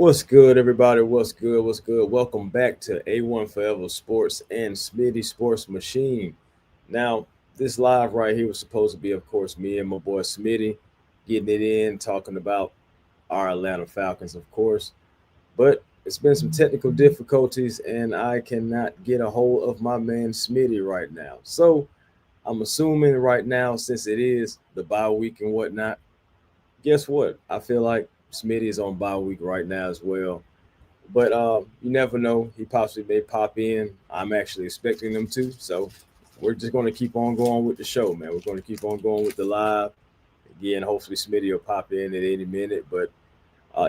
What's good, everybody? What's good? What's good? Welcome back to A1 Forever Sports and Smitty Sports Machine. Now, this live right here was supposed to be, of course, me and my boy Smitty getting it in, talking about our Atlanta Falcons, of course. But it's been some technical difficulties, and I cannot get a hold of my man Smitty right now. So I'm assuming right now, since it is the bye week and whatnot, guess what? I feel like Smitty is on bye week right now as well. But you never know. He possibly may pop in. I'm actually expecting them to. So we're just going to keep on going with the show, man. We're going to keep on going with the live. Again, hopefully Smitty will pop in at any minute. But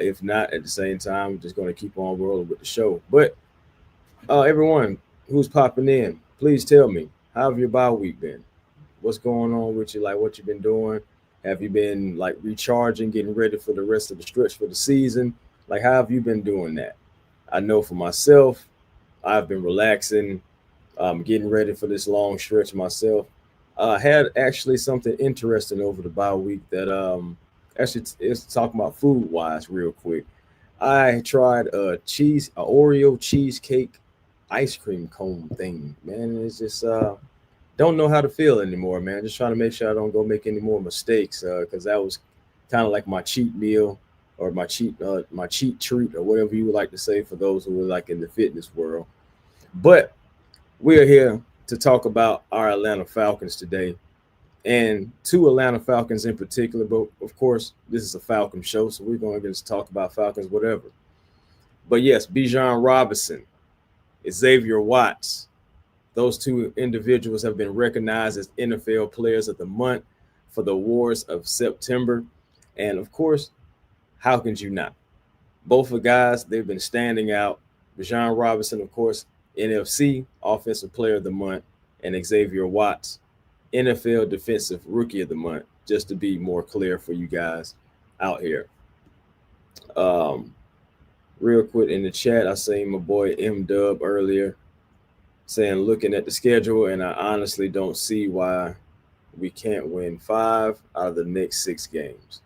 if not, at the same time, we're just going to keep on rolling with the show. But everyone who's popping in, please tell me, how have your bye week been? What's going on with you? Like, what you've been doing? Have you been like recharging, getting ready for the rest of the stretch for the season? Like, how have you been doing that? I know for myself, I've been relaxing, getting ready for this long stretch myself. I had actually something interesting over the bye week that actually it's talking about food wise real quick. I tried a Oreo cheesecake ice cream cone thing. Man, it's just don't know how to feel anymore, man. Just trying to make sure I don't go make any more mistakes because that was kind of like my cheat meal or my cheat treat or whatever you would like to say for those who are like in the fitness world. But we're here to talk about our Atlanta Falcons today and two Atlanta Falcons in particular. But of course, this is a Falcon show, so we're going to just talk about Falcons, whatever. But yes, Bijan Robinson, Xavier Watts, those two individuals have been recognized as NFL Players of the Month for the awards of September. And of course, how can you not? Both of guys, they've been standing out. Bijan Robinson, of course, NFC Offensive Player of the Month, and Xavier Watts, NFL Defensive Rookie of the Month, just to be more clear for you guys out here. Um, Real quick in the chat, I seen my boy M Dub earlier saying looking at the schedule, and I honestly don't see why we can't win 5 out of the next 6 games.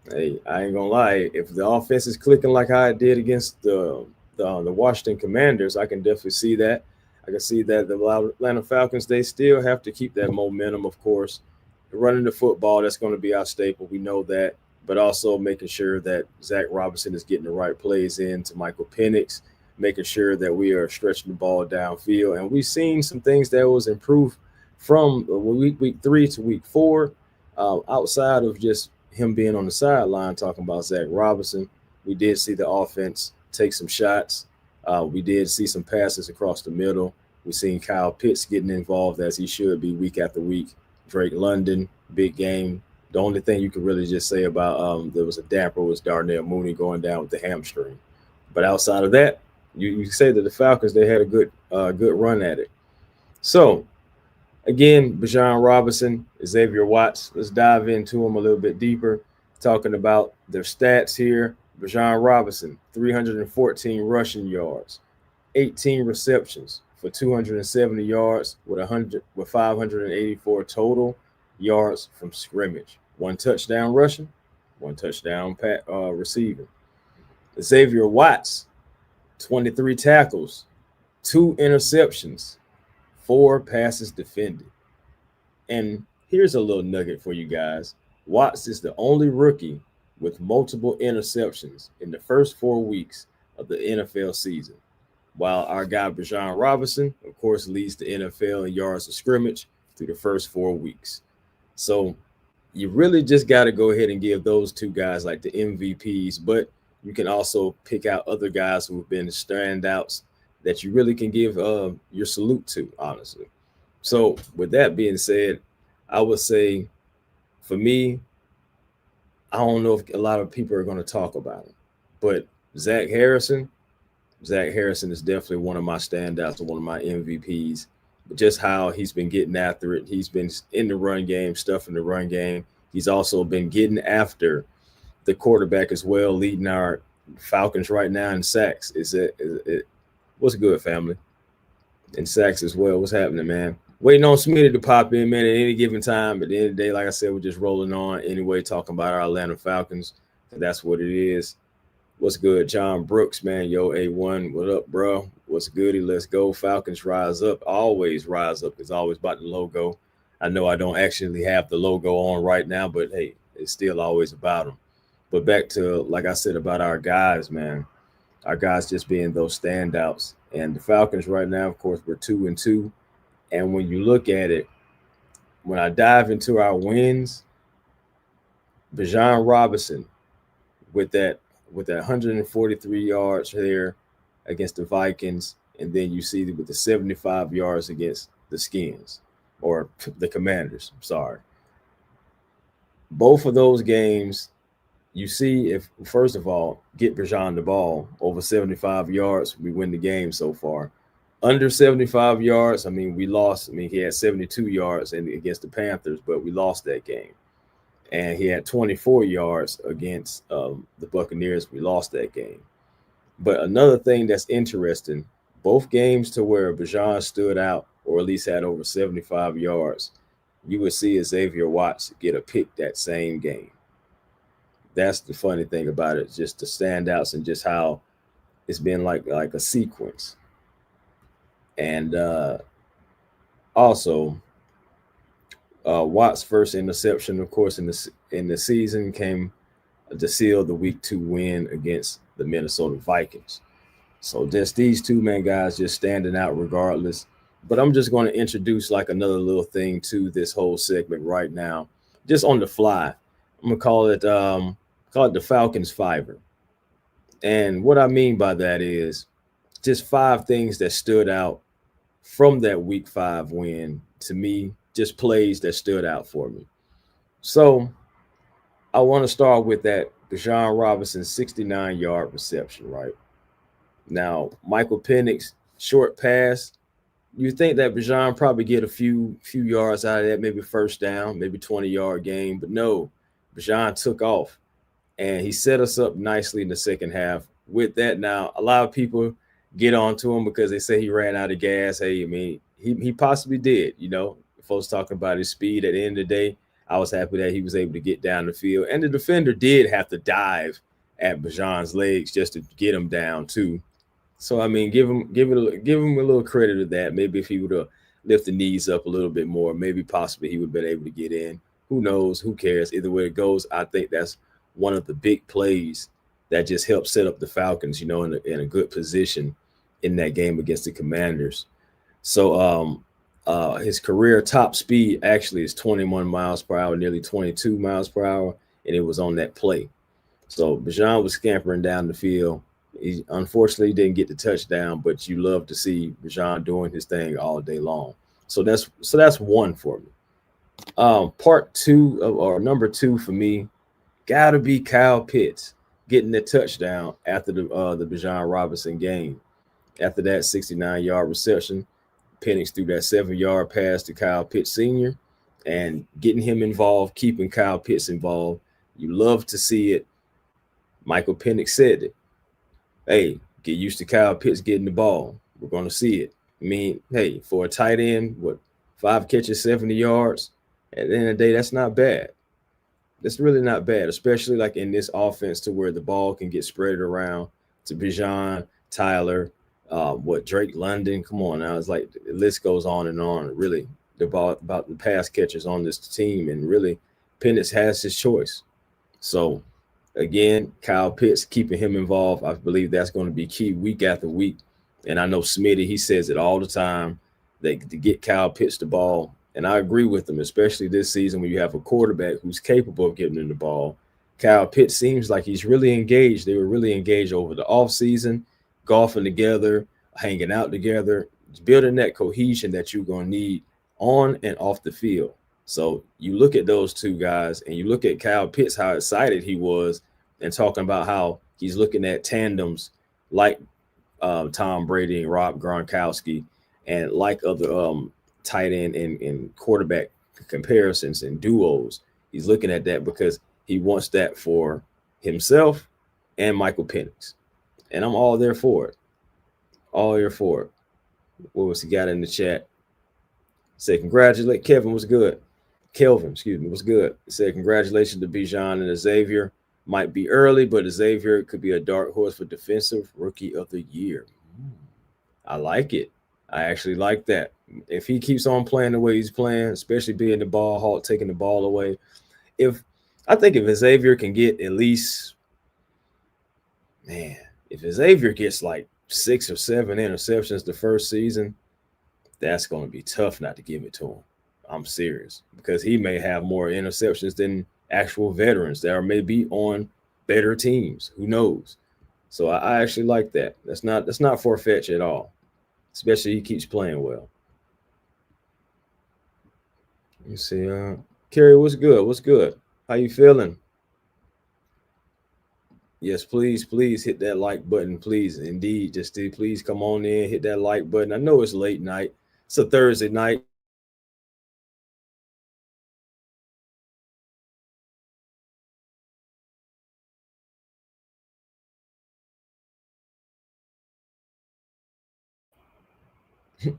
Hey, I ain't gonna lie. If the offense is clicking like how it did against the Washington Commanders, I can definitely see that. I can see that the Atlanta Falcons, they still have to keep that momentum, of course. Running the football, that's going to be our staple. We know that. But also making sure that Zach Robinson is getting the right plays in to Michael Penix, making sure that we are stretching the ball downfield. And we've seen some things that was improved from week 3 to week 4, outside of just him being on the sideline talking about Zach Robinson. We did see the offense take some shots. We did see some passes across the middle. We've seen Kyle Pitts getting involved as he should be week after week. Drake London, big game. The only thing you could really just say about there was a damper was Darnell Mooney going down with the hamstring. But outside of that, you say that the Falcons, they had a good run at it. So, again, Bijan Robinson, Xavier Watts, let's dive into them a little bit deeper, talking about their stats here. Bijan Robinson, 314 rushing yards, 18 receptions for 270 yards with 584 total yards from scrimmage. 1 touchdown rushing, 1 touchdown receiving. Xavier Watts, 23 tackles, 2 interceptions, 4 passes defended. And here's a little nugget for you guys. Watts is the only rookie with multiple interceptions in the first 4 weeks of the NFL season, while our guy Bijan Robinson, of course, leads the NFL in yards of scrimmage through the first 4 weeks. So you really just got to go ahead and give those two guys like the MVPs, but you can also pick out other guys who have been standouts that you really can give your salute to, honestly. So with that being said, I would say for me, I don't know if a lot of people are going to talk about him, but Zach Harrison is definitely one of my standouts and one of my MVPs. But just how he's been getting after it. He's been in the run game, stuff in the run game. He's also been getting after the quarterback as well, leading our Falcons right now in sacks. What's good, family? In sacks as well. What's happening, man? Waiting on Smitty to pop in, man, at any given time. At the end of the day, like I said, we're just rolling on anyway, talking about our Atlanta Falcons. That's what it is. What's good, John Brooks, man? Yo, A1, what up, bro? What's goody? Let's go. Falcons rise up. Always rise up. It's always about the logo. I know I don't actually have the logo on right now, but hey, it's still always about them. But back to, like I said, about our guys, man. Our guys just being those standouts. And the Falcons right now, of course, we're 2-2. And when you look at it, when I dive into our wins, Bijan Robinson with that 143 yards there against the Vikings, and then you see with the 75 yards against the Skins or the Commanders. I'm sorry. Both of those games, you see if first of all get Bijan the ball over 75 yards, we win the game so far. Under 75 yards, I mean, we lost. I mean, he had 72 yards against the Panthers, but we lost that game. And he had 24 yards against the Buccaneers. We lost that game. But another thing that's interesting, both games to where Bijan stood out or at least had over 75 yards, you would see Xavier Watts get a pick that same game. That's the funny thing about it, just the standouts and just how it's been like a sequence. And also, Watt's first interception, of course, in the season came to seal the Week 2 win against the Minnesota Vikings. So just these two man guys just standing out regardless. But I'm just going to introduce like another little thing to this whole segment right now, just on the fly. I'm gonna call it the Falcons Fiver. And what I mean by that is just 5 things that stood out from that Week 5 win to me, just plays that stood out for me. So I want to start with that Bijan Robinson 69-yard reception, right? Now, Michael Penix, short pass. You think that Bijan probably get a few yards out of that, maybe first down, maybe 20-yard game. But no, Bijan took off, and he set us up nicely in the second half. With that, now, a lot of people get on to him because they say he ran out of gas. Hey, I mean, he possibly did, you know. Folks talking about his speed. At the end of the day, I was happy that he was able to get down the field. And the defender did have to dive at Bijan's legs just to get him down, too. So, I mean, give him a little credit of that. Maybe if he would have lifted the knees up a little bit more, maybe possibly he would have been able to get in. Who knows? Who cares? Either way it goes, I think that's one of the big plays that just helped set up the Falcons, you know, in a good position in that game against the Commanders. So his career top speed actually is 21 miles per hour, nearly 22 miles per hour, and it was on that play. So Bijan was scampering down the field. He unfortunately didn't get the touchdown, but you love to see Bijan doing his thing all day long. So that's one for me. Part 2 or number 2 for me, gotta be Kyle Pitts getting the touchdown after the Bijan Robinson game. After that 69-yard reception, Penix threw that 7-yard pass to Kyle Pitts Sr. and getting him involved, keeping Kyle Pitts involved. You love to see it. Michael Penix said it. Hey, get used to Kyle Pitts getting the ball. We're going to see it. I mean, hey, for a tight end, 5 catches, 70 yards, at the end of the day, that's not bad. That's really not bad, especially like in this offense to where the ball can get spread around to Bijan, Tyler, Drake London. Come on now. It's like the list goes on and on. Really, about the pass catchers on this team, and really, Penix has his choice. So, again, Kyle Pitts, keeping him involved, I believe that's going to be key week after week. And I know Smitty, he says it all the time, that to get Kyle Pitts the ball. And I agree with him, especially this season when you have a quarterback who's capable of getting him the ball. Kyle Pitts seems like he's really engaged. They were really engaged over the offseason, golfing together, hanging out together, building that cohesion that you're going to need on and off the field. So you look at those two guys and you look at Kyle Pitts, how excited he was, and talking about how he's looking at tandems like Tom Brady and Rob Gronkowski and like other tight end and quarterback comparisons and duos. He's looking at that because he wants that for himself and Michael Penix. And I'm all there for it. All here for it. What was he got in the chat? Say congratulate Kevin was good. Kelvin, excuse me, was good. He said congratulations to Bijan and Xavier. Might be early, but Xavier could be a dark horse for defensive rookie of the year. I like it. I actually like that. If he keeps on playing the way he's playing, especially being the ball hawk, taking the ball away, if I think if Xavier can get at least, man, if Xavier gets like 6 or 7 interceptions the first season, that's going to be tough not to give it to him. I'm serious because he may have more interceptions than actual veterans that are maybe on better teams. Who knows? So I actually like that. That's not far fetched at all, especially he keeps playing well. Let me see. Kerry, what's good? What's good? How you feeling? Yes, please hit that like button, please. Indeed, please come on in, hit that like button. I know it's late night. It's a Thursday night.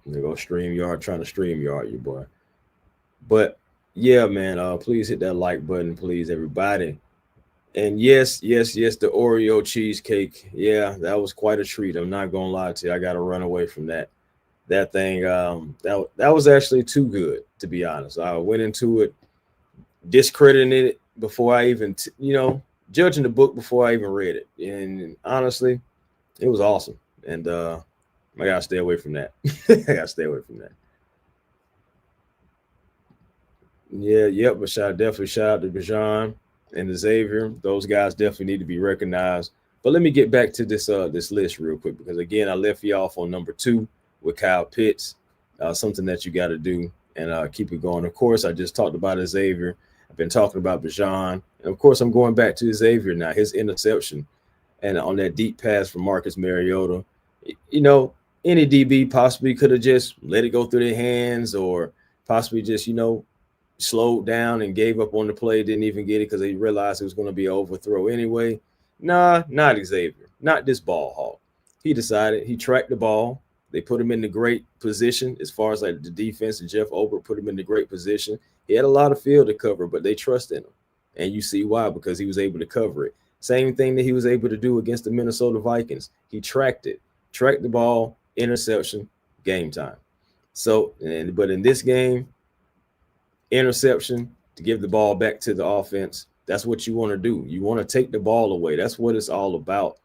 They go stream yard, trying to stream yard you, boy. But yeah, man, please hit that like button, please, everybody. And yes, the Oreo cheesecake. Yeah, that was quite a treat. I'm not gonna lie to you. I gotta run away from that. That thing, that was actually too good, to be honest. I went into it discrediting it before I even, judging the book before I even read it. And honestly, it was awesome. And I gotta stay away from that. I gotta stay away from that. Yeah, yep. But definitely shout out to Bajan and to Xavier. Those guys definitely need to be recognized. But let me get back to this list real quick because again, I left you off on number 2 with Kyle Pitts. Something that you got to do and keep it going. Of course, I just talked about Xavier. I've been talking about Bajan, and of course, I'm going back to Xavier now. His interception and on that deep pass from Marcus Mariota. You know, any DB possibly could have just let it go through their hands or possibly just slowed down and gave up on the play, didn't even get it because they realized it was going to be an overthrow anyway. Nah, not Xavier, not this ball hawk. He decided he tracked the ball. They put him in the great position as far as like the defense, and Jeff Ober put him in the great position. He had a lot of field to cover, but they trusted him. And you see why, because he was able to cover it. Same thing that he was able to do against the Minnesota Vikings. He tracked the ball, interception, game time. So, but in this game, interception to give the ball back to the offense. That's what you want to do. You want to take the ball away. That's what it's all about.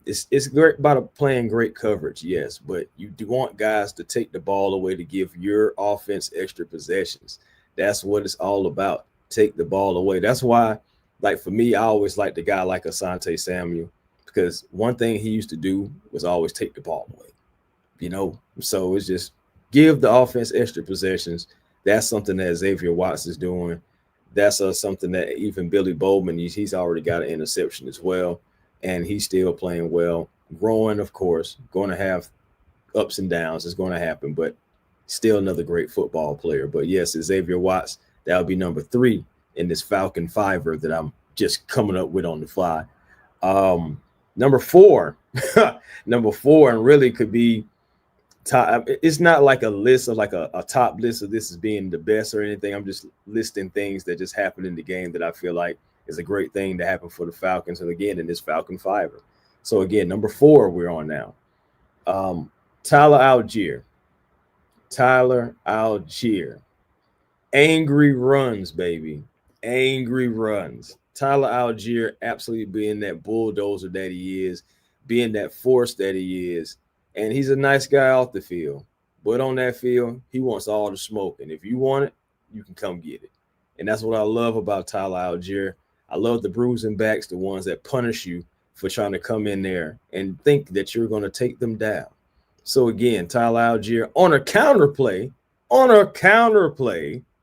It's great about playing great coverage, yes, but you do want guys to take the ball away to give your offense extra possessions. That's what it's all about. Take the ball away. That's why, like for me, I always like the guy like Asante Samuel because one thing he used to do was always take the ball away. So it's just give the offense extra possessions. That's something that Xavier Watts is doing. That's something that even Billy Bowman, he's already got an interception as well. And he's still playing well, growing, of course, going to have ups and downs. It's going to happen, but still another great football player. But yes, Xavier Watts, that would be number 3 in this Falcon fiver that I'm just coming up with on the fly. Number 4, and really could be top. It's not like a list of like a top list of this as being the best or anything. I'm just listing things that just happened in the game that I feel like is a great thing to happen for the Falcons. And again, in this Falcon fiver. So again, number 4, we're on now. Tyler Algier. Angry runs, baby. Angry runs. Tyler Algier absolutely being that bulldozer that he is, being that force that he is. And he's a nice guy off the field. But on that field, he wants all the smoke. And if you want it, you can come get it. And that's what I love about Tyler Algier. I love the bruising backs, the ones that punish you for trying to come in there and think that you're going to take them down. So again, Tyler Algier on a counterplay,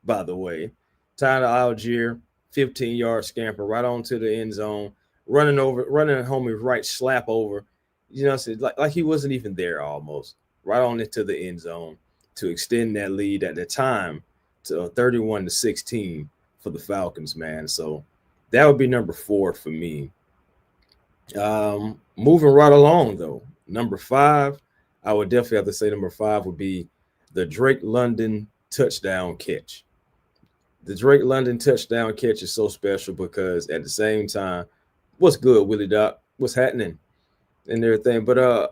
by the way, Tyler Algier, 15-yard scamper right onto the end zone, running home his right slap over, like he wasn't even there almost, right on into the end zone to extend that lead at the time to 31-16 for the Falcons, man. So that would be number 4 for me. Moving right along, though, number 5, I would definitely have to say number 5 would be the Drake London touchdown catch. The Drake London touchdown catch is so special because at the same time, What's good, Willie Doc? What's happening and everything? But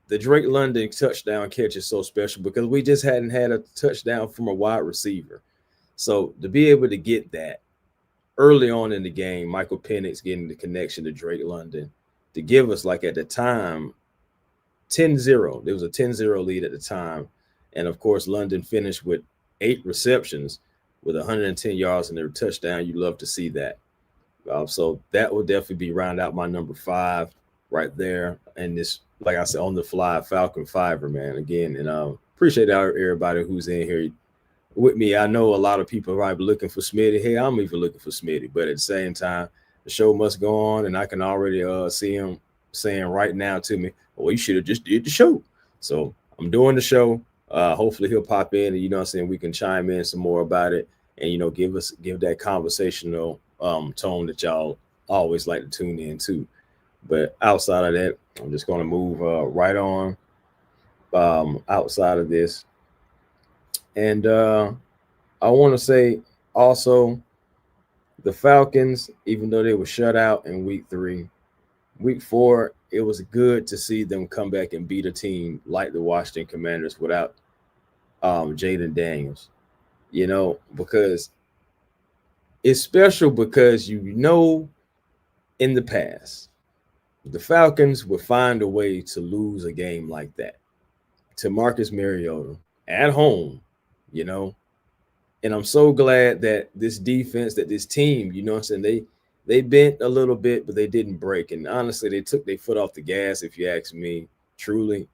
the Drake London touchdown catch is so special because we just hadn't had a touchdown from a wide receiver. So to be able to get that early on in the game, Michael Penix getting the connection to Drake London to give us, like, at the time, 10-0. There was a 10-0 lead at the time. And of course, London finished with 8 receptions with 110 yards and their touchdown. You love to see that. So that will definitely be round out my number 5 right there. And this, like I said, on the fly, Falcon Fiver, man. Again, and appreciate everybody who's in here with me. I know a lot of people are probably looking for Smitty. Hey, I'm even looking for Smitty. But at the same time, the show must go on, and I can already see him saying right now to me, well, you should have just did the show. So I'm doing the show. Hopefully he'll pop in, and, you know what I'm saying, we can chime in some more about it and, you know, give that conversational tone that y'all always like to tune in to. But outside of that, I'm just going to move right on outside of this. And I want to say also, the Falcons, even though they were shut out in week 3, week 4, it was good to see them come back and beat a team like the Washington Commanders without Jaden Daniels, you know, because it's special because, you know, in the past, the Falcons would find a way to lose a game like that to Marcus Mariota at home, you know. And I'm so glad that this defense, that this team, you know what I'm saying, they bent a little bit, but they didn't break. And honestly, they took their foot off the gas, if you ask me. Truly,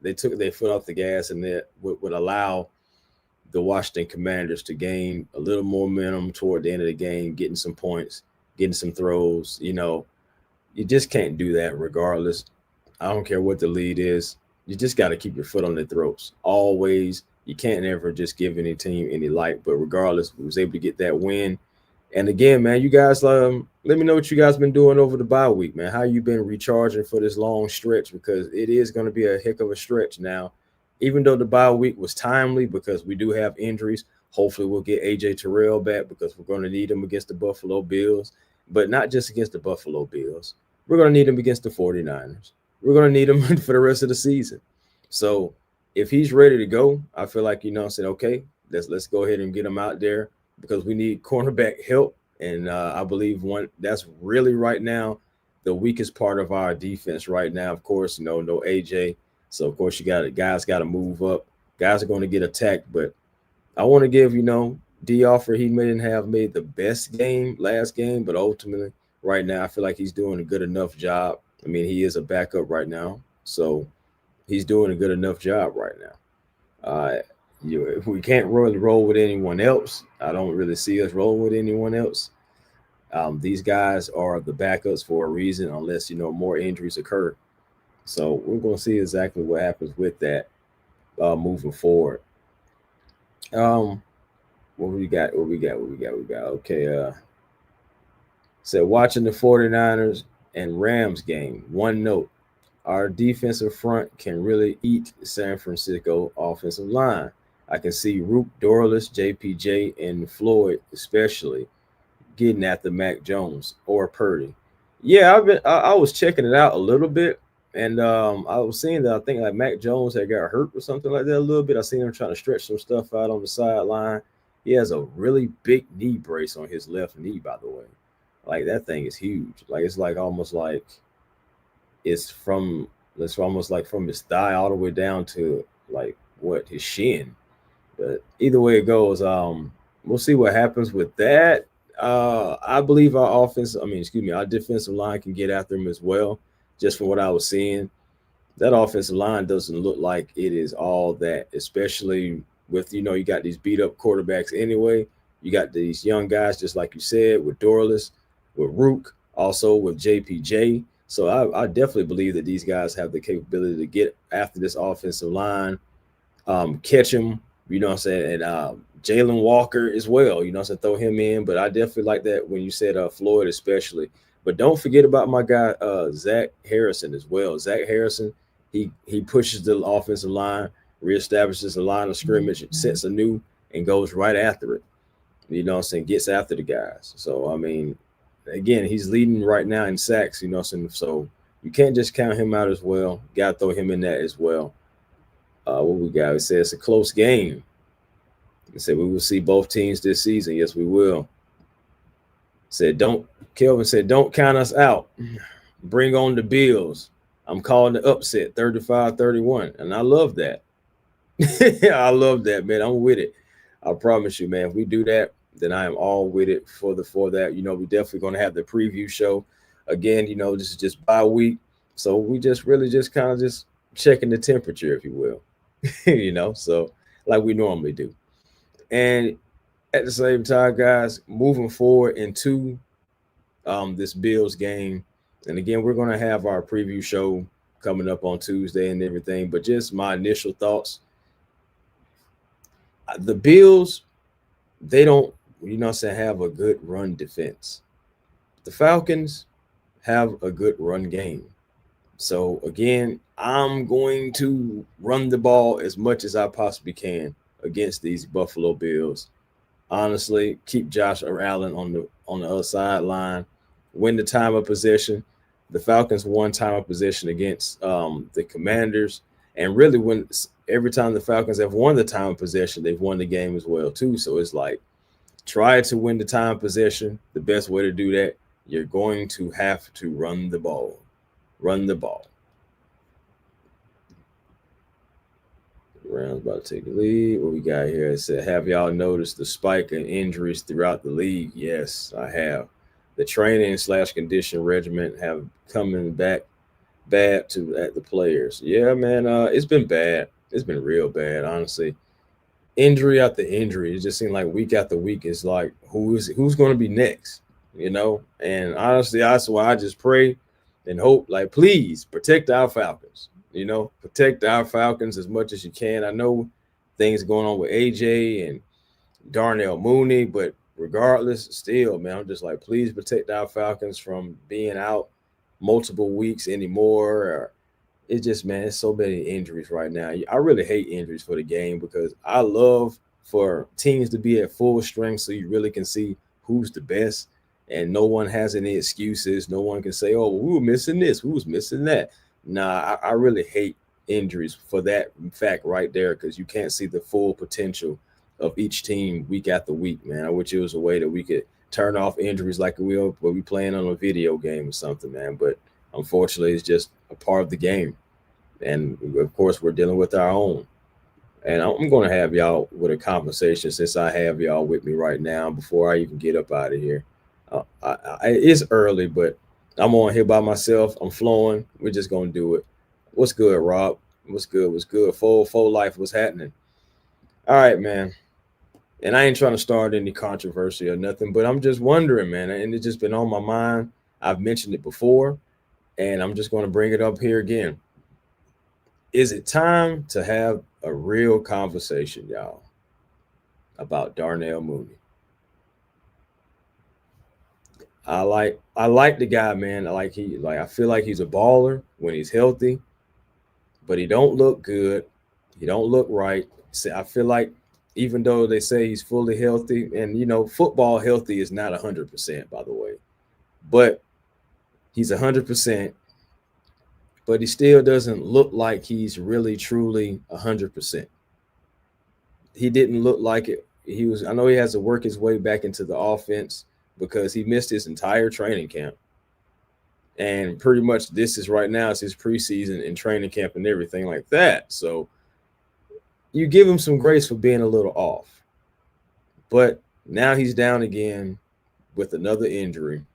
they took their foot off the gas, and that would allow the Washington Commanders to gain a little more momentum toward the end of the game, getting some points, getting some throws. You know, you just can't do that regardless. I don't care what the lead is. You just got to keep your foot on their throats always. You can't ever just give any team any light. But regardless, we was able to get that win. And again, man, you guys, let me know what you guys been doing over the bye week, man. How you been recharging for this long stretch, because it is going to be a heck of a stretch now. Even though the bye week was timely because we do have injuries, hopefully we'll get A.J. Terrell back because we're going to need him against the Buffalo Bills. But not just against the Buffalo Bills. We're going to need him against the 49ers. We're going to need him for the rest of the season. So if he's ready to go, I feel like, you know, I said, okay, let's go ahead and get him out there, because we need cornerback help. And I believe that's really right now the weakest part of our defense right now. Of course, no AJ. So, of course, guys got to move up. Guys are going to get attacked. But I want to give, D. Offer, he didn't have made the best game last game, but ultimately right now I feel like he's doing a good enough job. I mean, he is a backup right now. So he's doing a good enough job right now. We can't really roll with anyone else. I don't really see us roll with anyone else. These guys are the backups for a reason, unless, more injuries occur. So we're going to see exactly what happens with that moving forward. What we got? Okay. So watching the 49ers and Rams game, one note: our defensive front can really eat the San Francisco offensive line. I can see Rook, Dorless, JPJ, and Floyd especially getting after Mac Jones or Purdy. Yeah, I was checking it out a little bit, and I was seeing that I think like Mac Jones had got hurt or something like that a little bit. I seen him trying to stretch some stuff out on the sideline. He has a really big knee brace on his left knee, by the way. Like, that thing is huge. Like, it's like almost like it's almost like from his thigh all the way down to like his shin. But either way it goes, we'll see what happens with that. I believe our defensive line can get after him as well. Just from what I was seeing, that offensive line doesn't look like it is all that, especially with, you got these beat up quarterbacks anyway. You got these young guys, just like you said, with Dorless, with Rook, also with JPJ. So I definitely believe that these guys have the capability to get after this offensive line, catch him, and Jalen Walker as well, throw him in. But I definitely like that when you said Floyd especially. But don't forget about my guy, Zach Harrison as well. Zach Harrison, he pushes the offensive line, reestablishes the line of scrimmage, sets anew, and goes right after it. Gets after the guys. So, again, he's leading right now in sacks, so you can't just count him out as well. Got to throw him in that as well. What we got? It says it's a close game. It said we will see both teams this season. Yes, we will. Kelvin said, don't count us out. Bring on the Bills. I'm calling the upset 35-31. And I love that. I love that, man. I'm with it. I promise you, man. If we do that, then I am all with it for that. We definitely going to have the preview show. Again, this is just bye week. So we just really just kind of just checking the temperature, if you will. So like we normally do. And at the same time, guys, moving forward into this Bills game. And again, we're going to have our preview show coming up on Tuesday and everything. But just my initial thoughts. The Bills, they don't, have a good run defense. The Falcons have a good run game. So, again, I'm going to run the ball as much as I possibly can against these Buffalo Bills. Honestly, keep Josh Allen on the other sideline, win the time of possession. The Falcons won time of possession against the Commanders, and really every time the Falcons have won the time of possession, they've won the game as well too. So it's like, try to win the time of possession. The best way to do that, you're going to have to run the ball. Run the ball. Rams about to take the lead. What we got here? It said, have y'all noticed the spike in injuries throughout the league? Yes, I have. The training/condition regimen have coming back bad at the players. Yeah, man, it's been bad. It's been real bad, honestly. Injury after injury. It just seemed like week after week is like, who's going to be next? And honestly, that's why I just pray and hope, like, please protect our Falcons. Protect our Falcons as much as you can. I know things going on with AJ and Darnell Mooney, but regardless, still, man, I'm just like, please protect our Falcons from being out multiple weeks anymore. It's just, man, it's so many injuries right now. I really hate injuries for the game because I love for teams to be at full strength so you really can see who's the best and no one has any excuses. No one can say, oh, we were missing this, who was missing that. Nah, I really hate injuries for that fact right there because you can't see the full potential of each team week after week, man. I wish it was a way that we could turn off injuries like we'll be playing on a video game or something, man. But unfortunately, it's just a part of the game. And, of course, we're dealing with our own. And I'm going to have y'all with a conversation since I have y'all with me right now before I even get up out of here. It's early, but I'm on here by myself. I'm flowing. We're just going to do it. What's good, Rob? What's good? What's good? Full life. What's happening? All right, man. And I ain't trying to start any controversy or nothing, but I'm just wondering, man, and it's just been on my mind. I've mentioned it before, and I'm just going to bring it up here again. Is it time to have a real conversation, y'all, about Darnell Mooney? I like the guy, man. I feel like he's a baller when he's healthy, but he don't look good. He don't look right. I feel like even though they say he's fully healthy, and football healthy is not 100%, by the way, but he's 100%. But he still doesn't look like he's really truly 100%. He didn't look like it. I know he has to work his way back into the offense because he missed his entire training camp. And pretty much this is right now, it's his preseason and training camp and everything like that. So you give him some grace for being a little off. But now he's down again with another injury.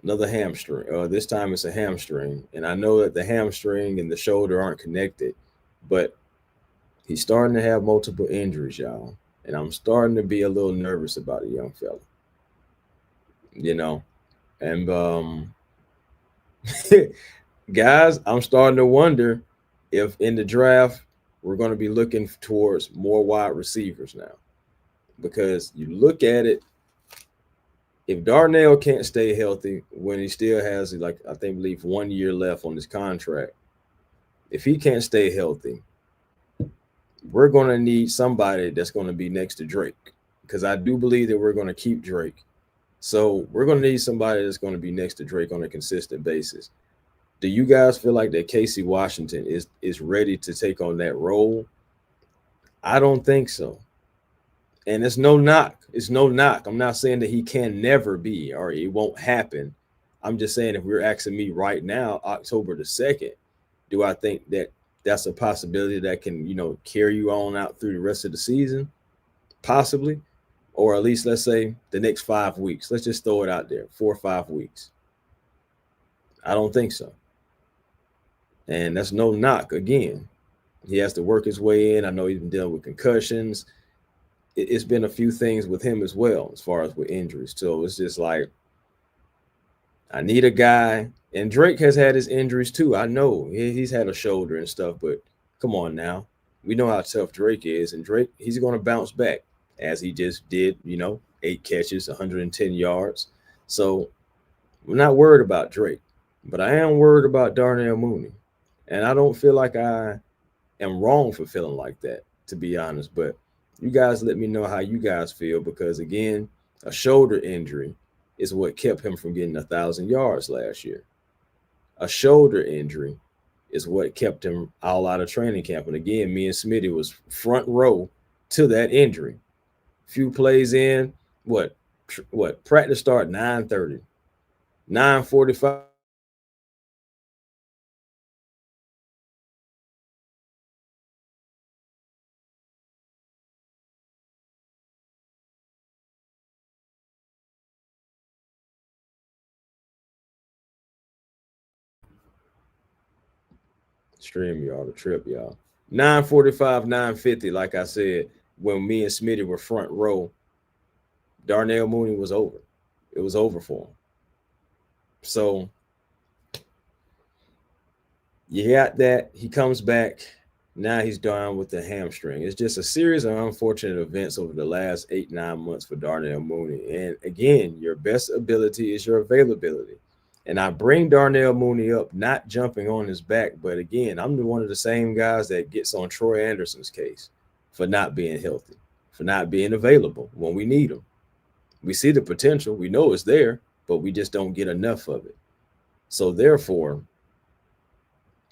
Another hamstring. This time it's a hamstring. And I know that the hamstring and the shoulder aren't connected, but he's starting to have multiple injuries, y'all. And I'm starting to be a little nervous about a young fella. And guys, I'm starting to wonder if in the draft we're going to be looking towards more wide receivers now. Because you look at it, if Darnell can't stay healthy when he still has, I believe 1 year left on his contract, if he can't stay healthy, we're going to need somebody that's going to be next to Drake. Because I do believe that we're going to keep Drake. So we're going to need somebody that's going to be next to Drake on a consistent basis. Do you guys feel like that Casey Washington is ready to take on that role? I don't think so. And it's no knock. It's no knock. I'm not saying that he can never be or it won't happen. I'm just saying if we're asking me right now, October the 2nd, do I think that that's a possibility that can, carry you on out through the rest of the season? Possibly. Or at least let's say the next 5 weeks. Let's just throw it out there, 4 or 5 weeks. I don't think so. And that's no knock again. He has to work his way in. I know he's been dealing with concussions. It's been a few things with him as well, as far as with injuries. So it's just like, I need a guy. And Drake has had his injuries too. I know he's had a shoulder and stuff, but come on now. We know how tough Drake is. And Drake, he's going to bounce back as he just did, 8 catches, 110 yards. So I'm not worried about Drake, but I am worried about Darnell Mooney. And I don't feel like I am wrong for feeling like that, to be honest. But you guys let me know how you guys feel, because again, a shoulder injury is what kept him from getting 1,000 yards last year. A shoulder injury is what kept him all out of training camp. And again, me and Smitty was front row to that injury. Few plays in, what practice start 9:30, 9:45. Stream y'all the trip, y'all. 9:45, 9:50, like I said, when me and Smitty were front row, Darnell Mooney was over. It was over for him. So you got that. He comes back. Now he's down with the hamstring. It's just a series of unfortunate events over the last 8, 9 months for Darnell Mooney. And again, your best ability is your availability. And I bring Darnell Mooney up, not jumping on his back, but again, I'm one of the same guys that gets on Troy Anderson's case for not being healthy, for not being available when we need him. We see the potential, we know it's there, but we just don't get enough of it. So therefore,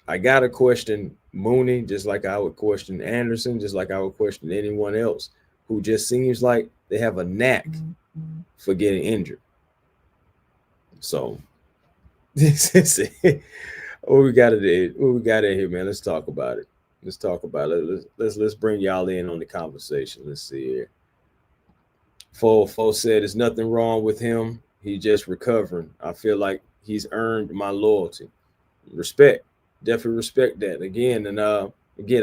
I gotta question Mooney just like I would question Anderson, just like I would question anyone else who just seems like they have a knack for getting injured. So this is it. What we got in here, man. Let's talk about it. Let's talk about it. Let's bring y'all in on the conversation. Let's see here. Fo said there's nothing wrong with him. He's just recovering. I feel like he's earned my loyalty. Respect. Definitely respect that. Again,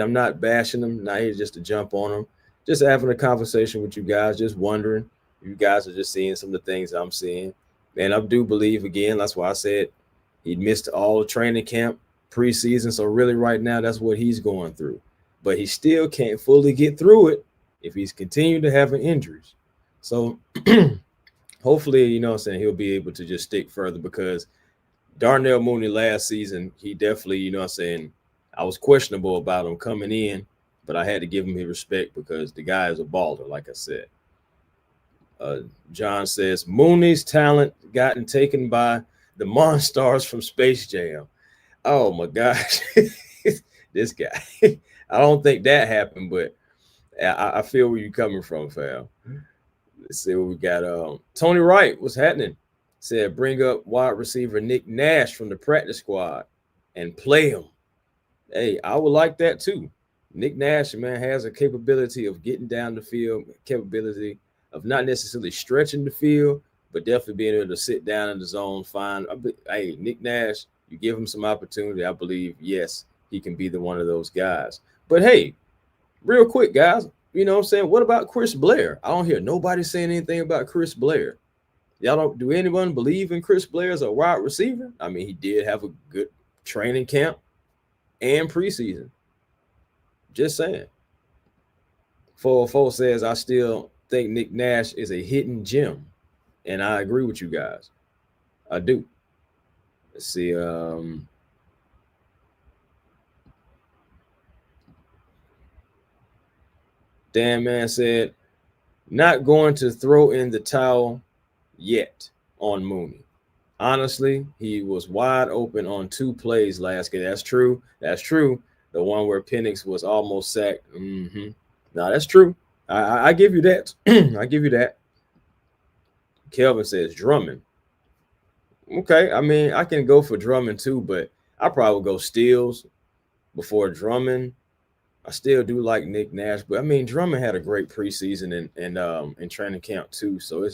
I'm not bashing him, not here just to jump on him. Just having a conversation with you guys, just wondering. You guys are just seeing some of the things I'm seeing. And I do believe, again, that's why I said he missed all training camp, preseason. So really right now, that's what he's going through. But he still can't fully get through it if he's continued to having injuries. So hopefully, he'll be able to just stick further, because Darnell Mooney last season, he definitely, I was questionable about him coming in, but I had to give him his respect because the guy is a baller, like I said. John says, Mooney's talent gotten taken by the Monstars from Space Jam. Oh, my gosh. This guy. I don't think that happened, but I feel where you're coming from, fam. Let's see what we got. Tony Wright, what's happening? Said, bring up wide receiver Nick Nash from the practice squad and play him. Hey, I would like that too. Nick Nash, man, has a capability of getting down the field, capability of not necessarily stretching the field, but definitely being able to sit down in the zone fine. Hey, Nick Nash, you give him some opportunity, I believe, yes, he can be one of those guys. But hey, real quick, guys, you know what I'm saying? What about Chris Blair? I don't hear nobody saying anything about Chris Blair. Do anyone believe in Chris Blair as a wide receiver? I mean, he did have a good training camp and preseason. Just saying. 404 says, I still think Nick Nash is a hidden gem. And I agree with you guys. I do. Let's see. Dan Man said, not going to throw in the towel yet on Mooney. Honestly, he was wide open on 2 plays last game. That's true. That's true. The one where Penix was almost sacked. No, that's true. I give you that. I give you that. Kelvin says Drummond. Okay, I mean I can go for Drummond too, but I probably would go Steals before Drummond. I still do like Nick Nash, but I mean Drummond had a great preseason and training camp too, so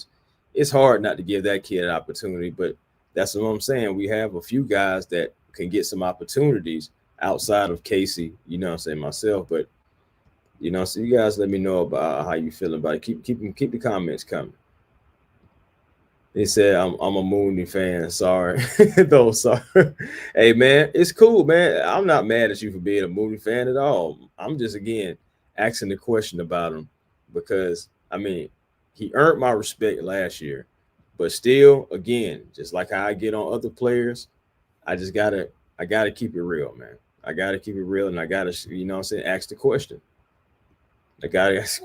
it's hard not to give that kid an opportunity. But that's what I'm saying. We have a few guys that can get some opportunities outside of Casey. You know what I'm saying, myself, but so you guys let me know about how you feeling about it. Keep the comments coming. He said, I'm a Mooney fan. Sorry. No, sorry. Hey, man, it's cool, man. I'm not mad at you for being a Mooney fan at all. I'm just, again, asking the question about him because, I mean, he earned my respect last year. But still, again, just like how I get on other players, I gotta keep it real, man. I gotta keep it real, and I gotta, ask the question. I gotta ask.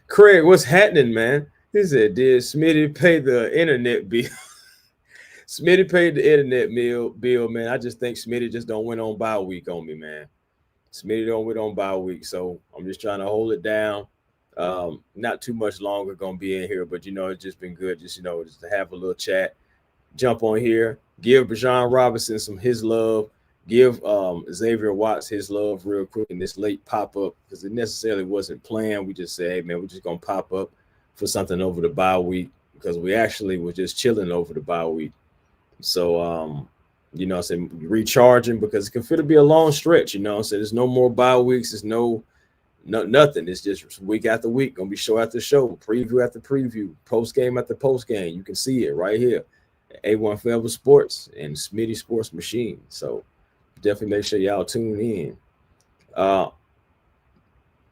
Craig, what's happening, man? He said, did Smitty pay the internet bill? Smitty paid the internet bill, man. I just think Smitty just don't win on bye week on me, man. Smitty don't win on bye week, so I'm just trying to hold it down. Not too much longer gonna be in here, but it's just been good, just to have a little chat. Jump on here, give Bijan Robinson some his love, give Xavier Watts his love real quick in this late pop-up because it necessarily wasn't planned. We just said, hey man, we're just gonna pop up for something over the bye week because we actually were just chilling over the bye week. So saying recharging because it can fit to be a long stretch, so there's no more bye weeks, there's nothing. It's just week after week, gonna be show after show, preview after preview, post game after post game. You can see it right here. A1 Forever Sports and Smitty Sports Machine. So definitely make sure y'all tune in.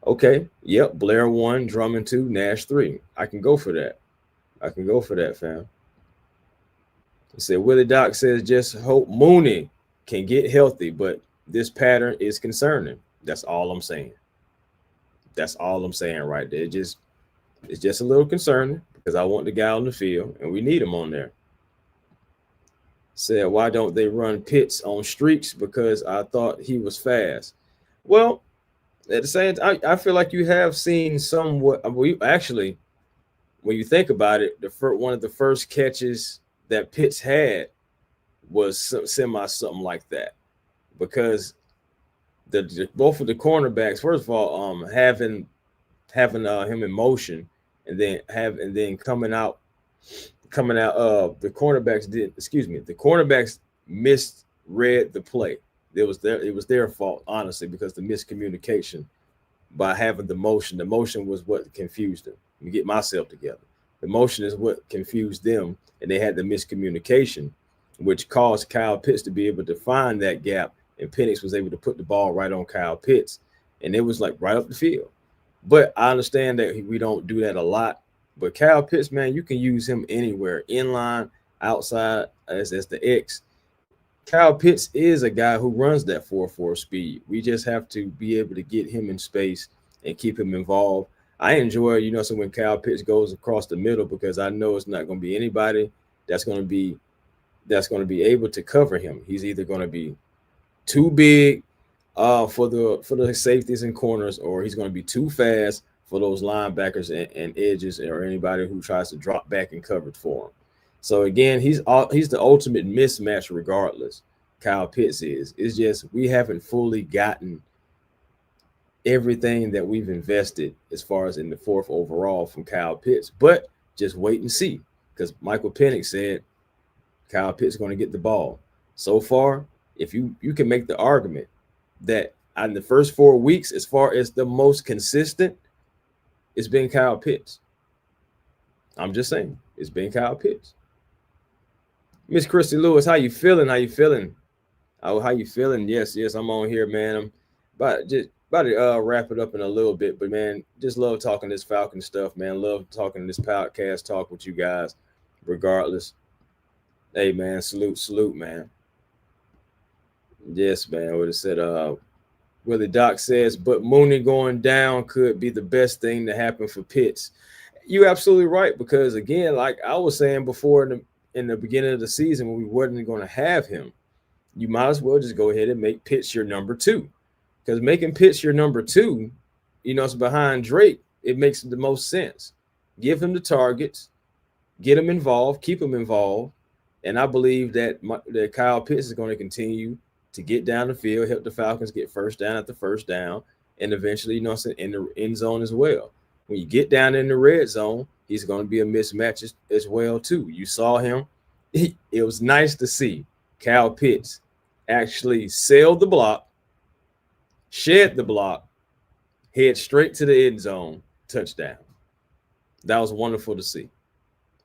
Okay. Yep. Blair 1, Drummond 2, Nash 3. I can go for that. Fam. He said Willie Doc says just hope Mooney can get healthy, but this pattern is concerning. That's all I'm saying. That's all I'm saying right there. It's just a little concerning because I want the guy on the field and we need him on there. Said, why don't they run Pitts on streaks? Because I thought he was fast. Well, at the same time, I feel like you have seen somewhat. Actually, when you think about it, one of the first catches that Pitts had was something like that, because both of the cornerbacks, first of all, having him in motion, and then coming out. The cornerbacks misread the play. It was their fault, honestly, because the miscommunication by having the motion was what confused them. Let me get myself together. The motion is what confused them, and they had the miscommunication, which caused Kyle Pitts to be able to find that gap, and Penix was able to put the ball right on Kyle Pitts, and it was like right up the field. But I understand that we don't do that a lot. But Kyle Pitts, man, you can use him anywhere, inline, outside, as the X. Kyle Pitts is a guy who runs that 4.4 speed. We just have to be able to get him in space and keep him involved. I enjoy, so when Kyle Pitts goes across the middle, because I know it's not going to be anybody that's going to be able to cover him. He's either going to be too big for the safeties and corners, or he's going to be too fast for those linebackers and edges, or anybody who tries to drop back and cover for him. So again, he's the ultimate mismatch regardless. Kyle Pitts is. It's just we haven't fully gotten everything that we've invested as far as in the 4th overall from Kyle Pitts. But just wait and see, because Michael Penix said Kyle Pitts is going to get the ball. So far, if you can make the argument that in the first 4 weeks, as far as the most consistent, it's been Kyle Pitts. I'm just saying, it's been Kyle Pitts. Miss Christy Lewis, how you feeling? Oh, how you feeling? Yes, I'm on here, man. I'm about to wrap it up in a little bit, but man, just love talking this Falcon stuff, man. Love talking this podcast talk with you guys, regardless. Hey, man, salute, man. Yes, man. What it said, Willie Doc says, but Mooney going down could be the best thing to happen for Pitts. You're absolutely right, because again, like I was saying before in the beginning of the season when we wasn't going to have him, you might as well just go ahead and make Pitts your number two. Because making Pitts your number two, it's behind Drake, it makes the most sense. Give him the targets, get him involved, keep him involved, and I believe that Kyle Pitts is going to continue to get down the field, help the Falcons get first down after first down, and eventually, in the end zone as well. When you get down in the red zone, he's going to be a mismatch as well too. You saw him. It was nice to see Kyle Pitts actually sail the block, shed the block, head straight to the end zone, touchdown. That was wonderful to see,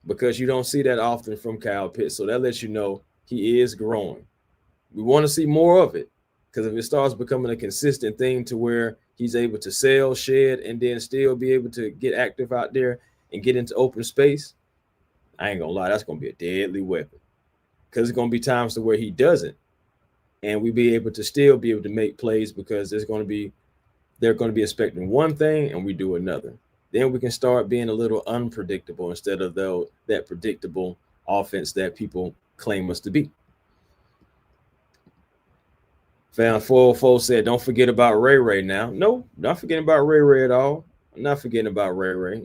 because you don't see that often from Kyle Pitts. So that lets you know he is growing. We want to see more of it, because if it starts becoming a consistent thing to where he's able to sail, shed, and then still be able to get active out there and get into open space, I ain't going to lie, that's going to be a deadly weapon, because there's going to be times to where he doesn't, and we be able to still be able to make plays, because they're going to be expecting one thing and we do another. Then we can start being a little unpredictable instead of that predictable offense that people claim us to be. Fan 404 said, don't forget about Ray Ray now. No, not forgetting about Ray Ray at all. I'm not forgetting about Ray Ray.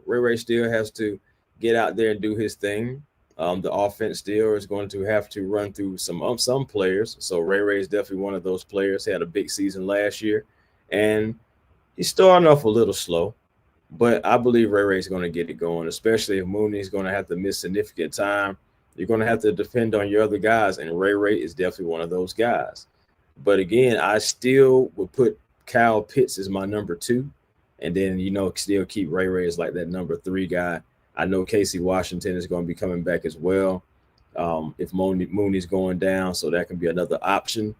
Ray Ray still has to get out there and do his thing. The offense still is going to have to run through some players. So Ray Ray is definitely one of those players. He had a big season last year, and he's starting off a little slow. But I believe Ray Ray is going to get it going, especially if Mooney is going to have to miss significant time. You're going to have to depend on your other guys, and Ray Ray is definitely one of those guys. But again, I still would put Kyle Pitts as my number two, and then, still keep Ray Ray as like that number three guy. I know Casey Washington is going to be coming back as well if Mooney's going down, so that can be another option.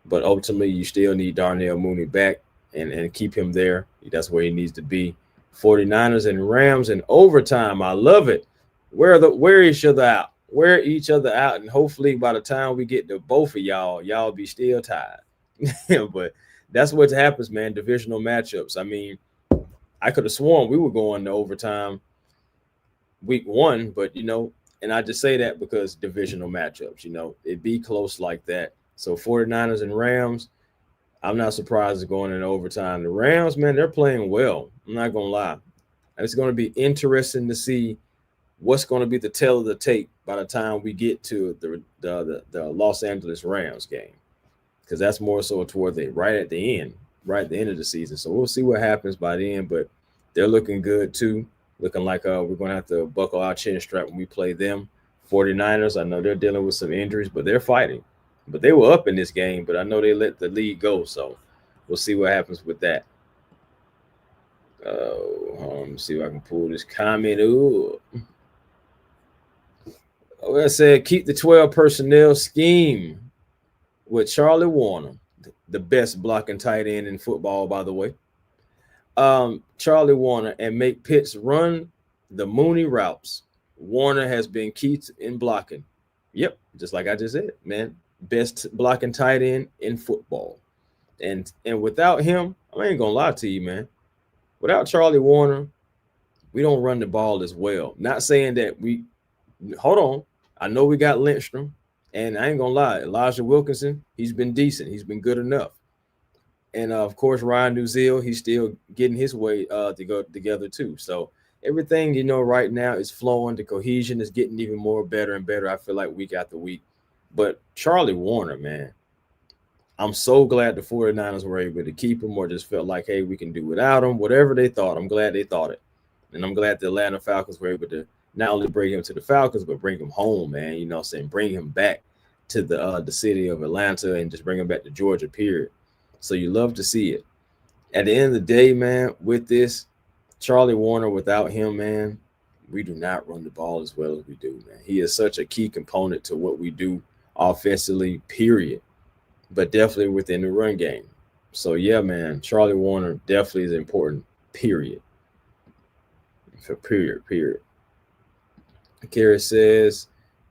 But ultimately, you still need Darnell Mooney back and keep him there. That's where he needs to be. 49ers and Rams in overtime. I love it. Wear each other out. Wear each other out, and hopefully by the time we get to both of y'all be still tied. But that's what happens, man. Divisional matchups. I mean, I could have sworn we were going to overtime week one, but and I just say that because divisional matchups, it'd be close like that. So 49ers and Rams, I'm not surprised they're going in overtime. The Rams, man, they're playing well. I'm not going to lie. It's going to be interesting to see what's going to be the tale of the tape by the time we get to the Los Angeles Rams game, because that's more so toward right at the end of the season. So we'll see what happens by the end, but they're looking good too, looking like we're going to have to buckle our chin strap when we play them. 49ers, I know they're dealing with some injuries, but they're fighting. But they were up in this game, but I know they let the lead go, so we'll see what happens with that. Let me see if I can pull this comment. I said, keep the 12 personnel scheme with Charlie Warner, the best blocking tight end in football, by the way. Charlie Warner, and make Pitts run the Mooney routes. Warner has been key in blocking. Yep, just like I just said, man. Best blocking tight end in football. And without him, I ain't gonna lie to you, man. Without Charlie Warner, we don't run the ball as well. Not saying that hold on. I know we got Lindstrom, and I ain't gonna lie, Elijah Wilkinson, he's been decent. He's been good enough. And of course, Ryan Nuzil, he's still getting his way to go together too. So everything, right now is flowing. The cohesion is getting even more better and better, I feel like, week after week. But Charlie Warner, man, I'm so glad the 49ers were able to keep him, or just felt like, hey, we can do without him. Whatever they thought, I'm glad they thought it. And I'm glad the Atlanta Falcons were able to not only bring him to the Falcons, but bring him home, man. Bring him back to the city of Atlanta and just bring him back to Georgia, period. So you love to see it. At the end of the day, man, with this, Charlie Warner, without him, man, we do not run the ball as well as we do, man. He is such a key component to what we do offensively, period, but definitely within the run game. So, yeah, man, Charlie Warner definitely is important, period. Period. Kerry says,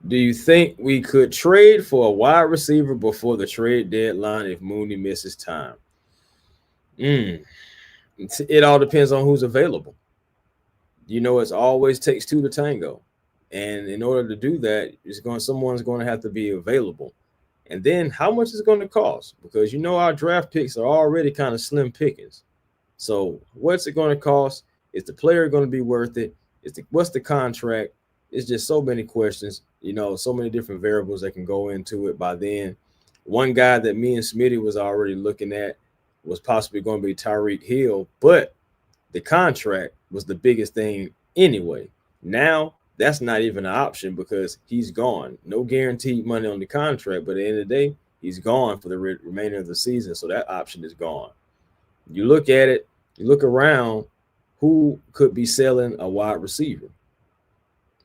do you think we could trade for a wide receiver before the trade deadline if Mooney misses time? It all depends on who's available. It's always takes two to tango. And in order to do that, someone's going to have to be available. And then how much is it going to cost? Because our draft picks are already kind of slim pickings. So what's it going to cost? Is the player going to be worth it? What's the contract? It's just so many questions, so many different variables that can go into it by then. One guy that me and Smitty was already looking at was possibly going to be Tyreek Hill, but the contract was the biggest thing anyway. Now that's not even an option because he's gone. No guaranteed money on the contract, but at the end of the day, he's gone for the remainder of the season. So that option is gone. You look at it, you look around, who could be selling a wide receiver?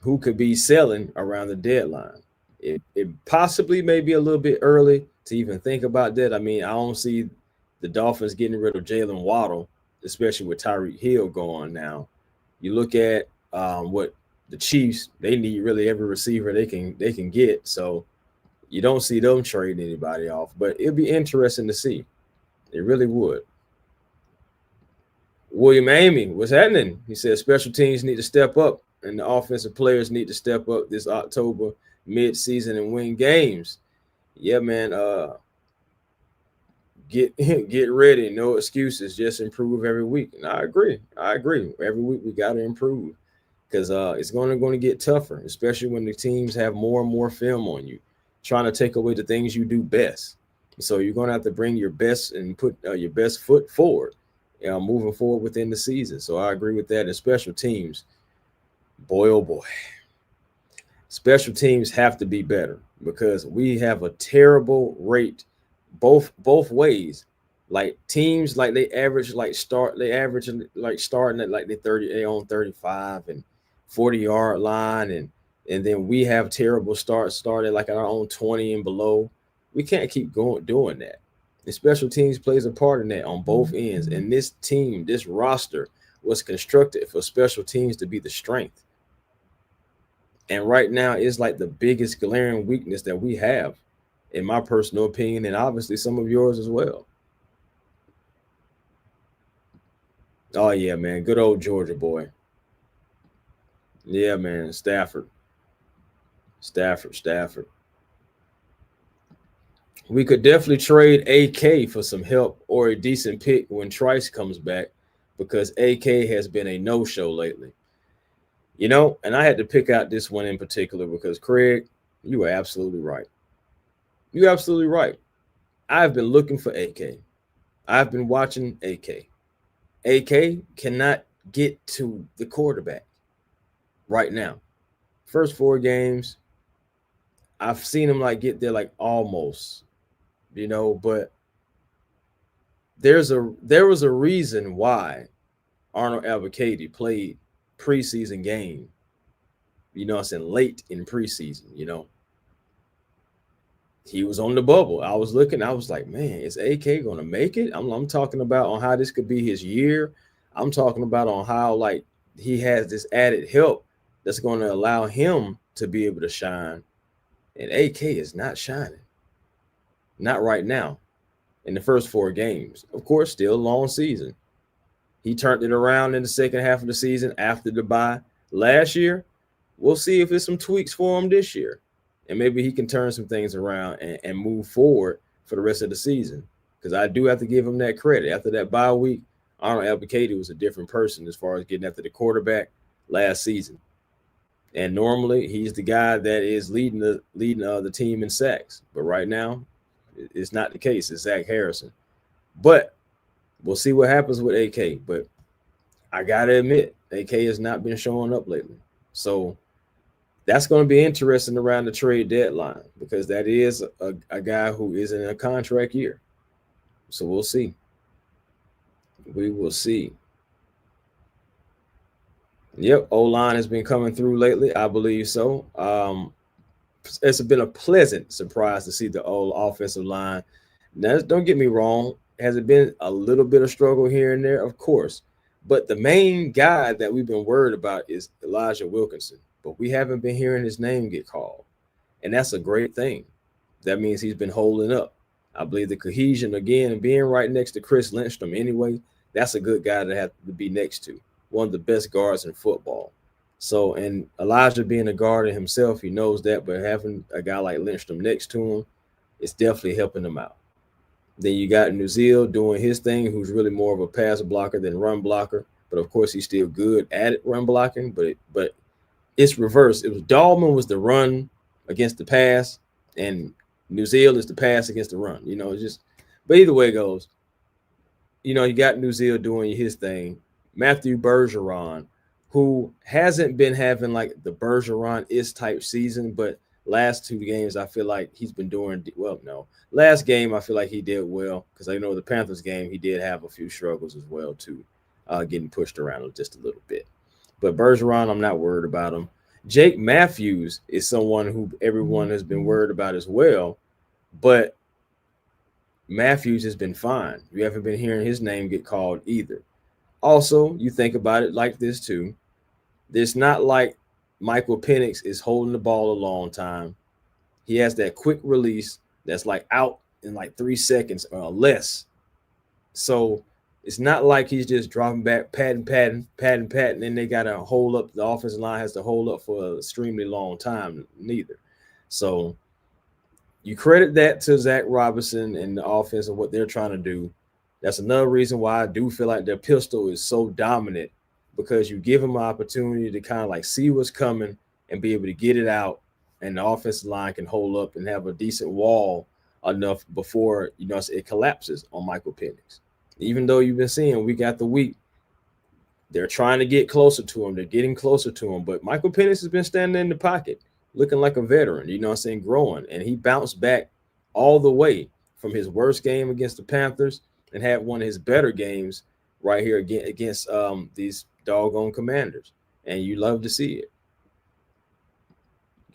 Who could be selling around the deadline? It possibly may be a little bit early to even think about that. I mean, I don't see the Dolphins getting rid of Jalen Waddle, especially with Tyreek Hill going now. You look at what the Chiefs, they need really every receiver they can get. So you don't see them trading anybody off. But it'd be interesting to see. It really would. William Amy, what's happening? He said special teams need to step up and the offensive players need to step up this October mid-season and win games. Yeah, man. Get ready. No excuses. Just improve every week. And I agree. Every week we got to improve because it's going to get tougher, especially when the teams have more and more film on you, trying to take away the things you do best. So you're going to have to bring your best and put your best foot forward, moving forward within the season. So I agree with that. And special teams, boy, oh boy, special teams have to be better because we have a terrible rate both ways. Like teams, like they average starting at like they own 35 and 40-yard line, and then we have terrible starting like at our own 20 and below. We can't keep doing that. And special teams plays a part in that on both ends. And this team, this roster was constructed for special teams to be the strength. And right now, it's like the biggest glaring weakness that we have, in my personal opinion, and obviously some of yours as well. Oh, yeah, man. Good old Georgia boy. Yeah, man. Stafford. We could definitely trade AK for some help or a decent pick when Trice comes back because AK has been a no-show lately. And I had to pick out this one in particular because, Craig, you were absolutely right. You're absolutely right. I've been looking for AK. I've been watching AK. AK cannot get to the quarterback right now. First 4 games, I've seen him get there almost, but there was a reason why Arnold Abacady played preseason game, late in preseason, He was on the bubble. I was looking, I was like, man, is AK going to make it? I'm talking about on how this could be his year. I'm talking about on how he has this added help that's going to allow him to be able to shine. And AK is not shining. Not right now in the first 4 games. Of course, still a long season. He turned it around in the second half of the season after the bye last year. We'll see if there's some tweaks for him this year. And maybe he can turn some things around and move forward for the rest of the season. Because I do have to give him that credit. After that bye week, Arnold Abacady was a different person as far as getting after the quarterback last season. And normally he's the guy that is leading the team in sacks. But right now, it's not the case. It's Zach Harrison. But we'll see what happens with AK. But I got to admit, AK has not been showing up lately. So that's going to be interesting around the trade deadline because that is a guy who is in a contract year. So we'll see. We will see. Yep, O-line has been coming through lately. I believe so. It's been a pleasant surprise to see the old offensive line. Now, don't get me wrong. Has it been a little bit of struggle here and there? Of course. But the main guy that we've been worried about is Elijah Wilkinson. But we haven't been hearing his name get called. And that's a great thing. That means he's been holding up. I believe the cohesion, again, and being right next to Chris Lindstrom anyway, that's a good guy to have to be next to. one of the best guards in football. So, and Elijah being a guard himself, he knows that, but having a guy like Lindstrom next to him, it's definitely helping him out. Then you got Nuzil doing his thing, who's really more of a pass blocker than run blocker. But of course, he's still good at it, run blocking. But it's reversed. It was Dahlman was the run against the pass, and Nuzil is the pass against the run. It's just. But either way it goes, you got Nuzil doing his thing. Matthew Bergeron, who hasn't been having like the Bergeron is type season, but last two games I feel like he's been doing well. No, last game I feel like he did well because I know the Panthers game he did have a few struggles as well too, getting pushed around just a little bit. But Bergeron, I'm not worried about him. Jake Matthews is someone who everyone has been worried about as well, but Matthews has been fine. You haven't been hearing his name get called either. Also, you think about it like this too. It's not like Michael Penix is holding the ball a long time. He has that quick release that's like out in like 3 seconds or less. So it's not like he's just dropping back, patting, and then they got to hold up. The offensive line has to hold up for an extremely long time, neither. So you credit that to Zach Robinson and the offense and what they're trying to do. That's another reason why I do feel like their pistol is so dominant, because you give them an opportunity to kind of like see what's coming and be able to get it out, and the offensive line can hold up and have a decent wall enough before it collapses on Michael Penix. Even though you've been seeing week after week, they're trying to get closer to him. They're getting closer to him. But Michael Penix has been standing in the pocket, looking like a veteran, growing. And he bounced back all the way from his worst game against the Panthers and had one of his better games right here against these doggone Commanders. And you love to see it.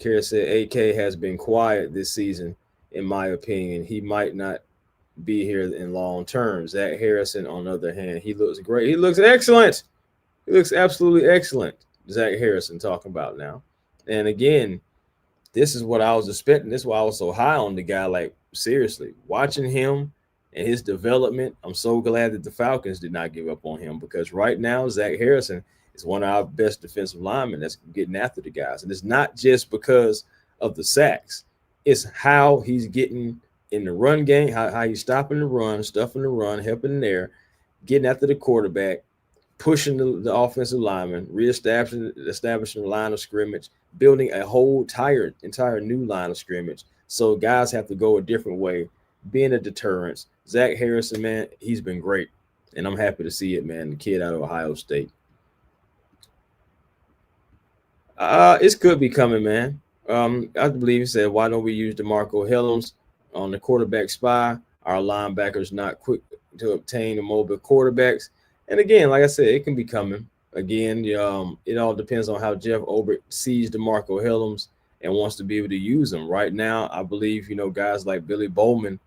Kara said AK has been quiet this season, in my opinion. He might not be here in long term. Zach Harrison, on the other hand, he looks great. He looks excellent. He looks absolutely excellent. Zach Harrison talking about now. And again, this is what I was expecting. This is why I was so high on the guy. Like, seriously, watching him and his development, I'm so glad that the Falcons did not give up on him, because right now, Zach Harrison is one of our best defensive linemen that's getting after the guys. And it's not just because of the sacks. It's how he's getting in the run game, how he's stopping the run, stuffing the run, helping there, getting after the quarterback, pushing the offensive lineman, establishing the line of scrimmage, building a whole entire new line of scrimmage. So guys have to go a different way, being a deterrence. Zach Harrison, man, he's been great. And I'm happy to see it, man, the kid out of Ohio State. It could be coming, man. I believe he said, why don't we use DeMarco Hellams on the quarterback spy? Our linebackers not quick to obtain the mobile quarterbacks. And again, like I said, it can be coming. Again, it all depends on how Jeff Obert sees DeMarco Hellams and wants to be able to use them. Right now, I believe, guys like Billy Bowman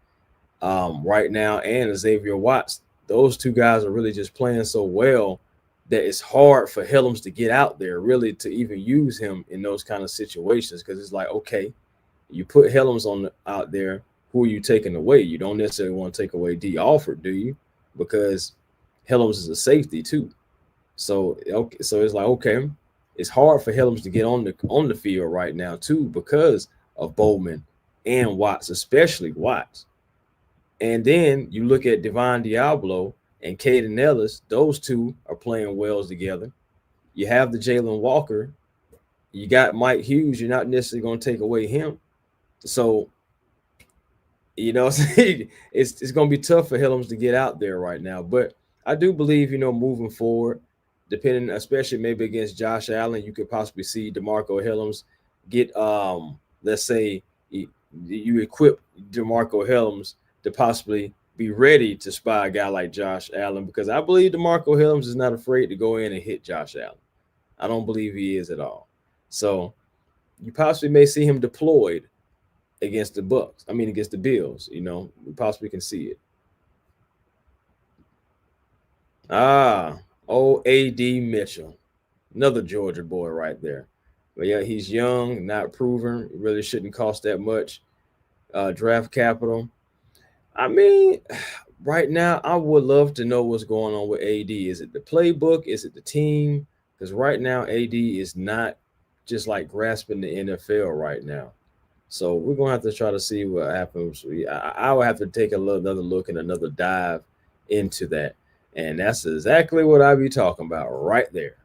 right now and Xavier Watts, those two guys are really just playing so well that it's hard for Hellams to get out there, really, to even use him in those kind of situations, because it's like, okay, you put Hellams out there, who are you taking away? You don't necessarily want to take away D. Alford, do you? Because Hellams is a safety too. So it's like, okay, it's hard for Hellams to get on the field right now too, because of Bowman and Watts, especially Watts. And then you look at Devon Diablo and Caden Ellis, those two are playing well together. You have the Jalen Walker. You got Mike Hughes. You're not necessarily going to take away him. So, it's going to be tough for Hellams to get out there right now. But I do believe, moving forward, depending, especially maybe against Josh Allen, you could possibly see DeMarco Hellams get, let's say, you equip DeMarco Hellams to possibly be ready to spy a guy like Josh Allen, because I believe DeMarco Hellams is not afraid to go in and hit Josh Allen. I don't believe he is at all. So you possibly may see him deployed against the Bills. We possibly can see it. A.D. Mitchell, another Georgia boy right there. But yeah, he's young, not proven. It really shouldn't cost that much draft capital. I mean, right now, I would love to know what's going on with AD. Is it the playbook? Is it the team? Because right now, AD is not just like grasping the NFL right now. So we're gonna have to try to see what happens. I will have to take another look and another dive into that, and that's exactly what I be talking about right there.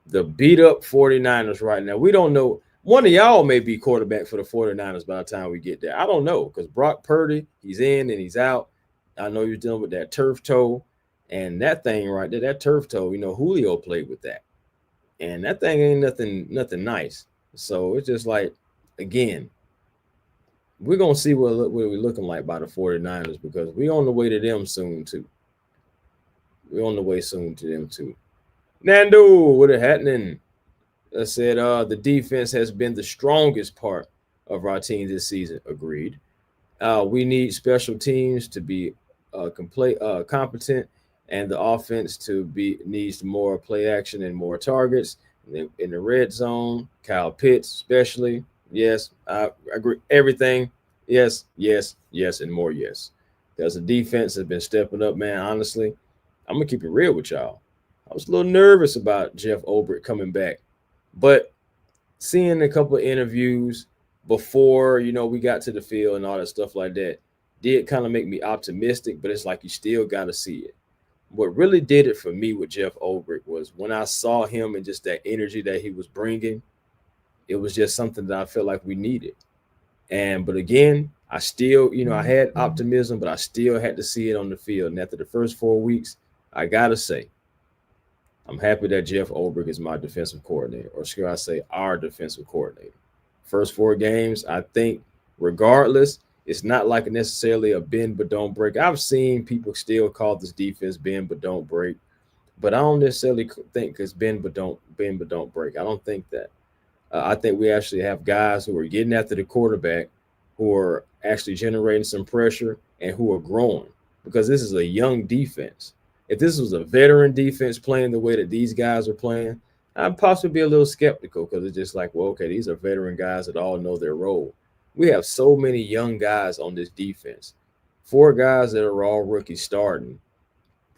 The beat up 49ers right now. We don't know. One of y'all may be quarterback for the 49ers by the time we get there. I don't know because Brock Purdy, he's in and he's out. I know you're dealing with that turf toe and that thing right there, that turf toe. Julio played with that, and that thing ain't nothing nice. So it's just like, again, we're gonna see what we're looking like by the 49ers because we on the way to them soon too. We're on the way soon to them too. Nando, what it happening? I said the defense has been the strongest part of our team this season. Agreed. We need special teams to be competent, and the offense to be needs more play action and more targets in the red zone. Kyle Pitts, especially. Yes, I agree. Everything. Yes, yes, yes, and more yes. Because the defense has been stepping up, man. Honestly, I'm gonna keep it real with y'all. I was a little nervous about Jeff Obert coming back, but seeing a couple of interviews before we got to the field and all that stuff like that did kind of make me optimistic. But it's like you still got to see it. What really did it for me with Jeff Obert was when I saw him and just that energy that he was bringing. It was just something that I felt like we needed. But again, I still, I had optimism, but I still had to see it on the field. And after the first 4 weeks, I gotta say, I'm happy that Jeff Ulbrich is my defensive coordinator, or should I say our defensive coordinator. First 4 games, I think, regardless, it's not like necessarily a bend but don't break. I've seen people still call this defense bend but don't break, but I don't necessarily think it's bend but don't break. I don't think that. I think we actually have guys who are getting after the quarterback, who are actually generating some pressure and who are growing because this is a young defense. If this was a veteran defense playing the way that these guys are playing, I'd possibly be a little skeptical because it's just like, well, okay, these are veteran guys that all know their role. We have so many young guys on this defense. 4 guys that are all rookies starting,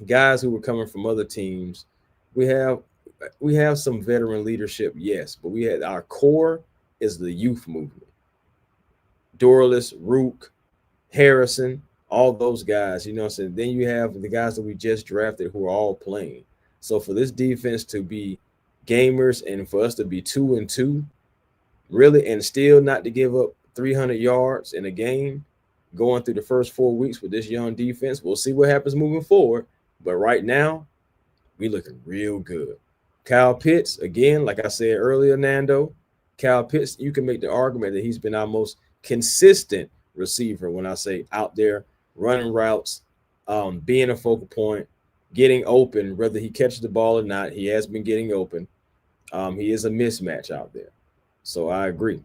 guys who were coming from other teams. We have some veteran leadership, yes, but we had our core is the youth movement. Dorless, Rook, Harrison, all those guys, what I'm saying? Then you have the guys that we just drafted who are all playing. So for this defense to be gamers and for us to be 2-2, really, and still not to give up 300 yards in a game going through the first 4 weeks with this young defense, we'll see what happens moving forward. But right now, we looking real good. Kyle Pitts, again, like I said earlier, Nando, Kyle Pitts, you can make the argument that he's been our most consistent receiver when I say out there, running routes, being a focal point, getting open, whether he catches the ball or not. He has been getting open. He is a mismatch out there. So I agree.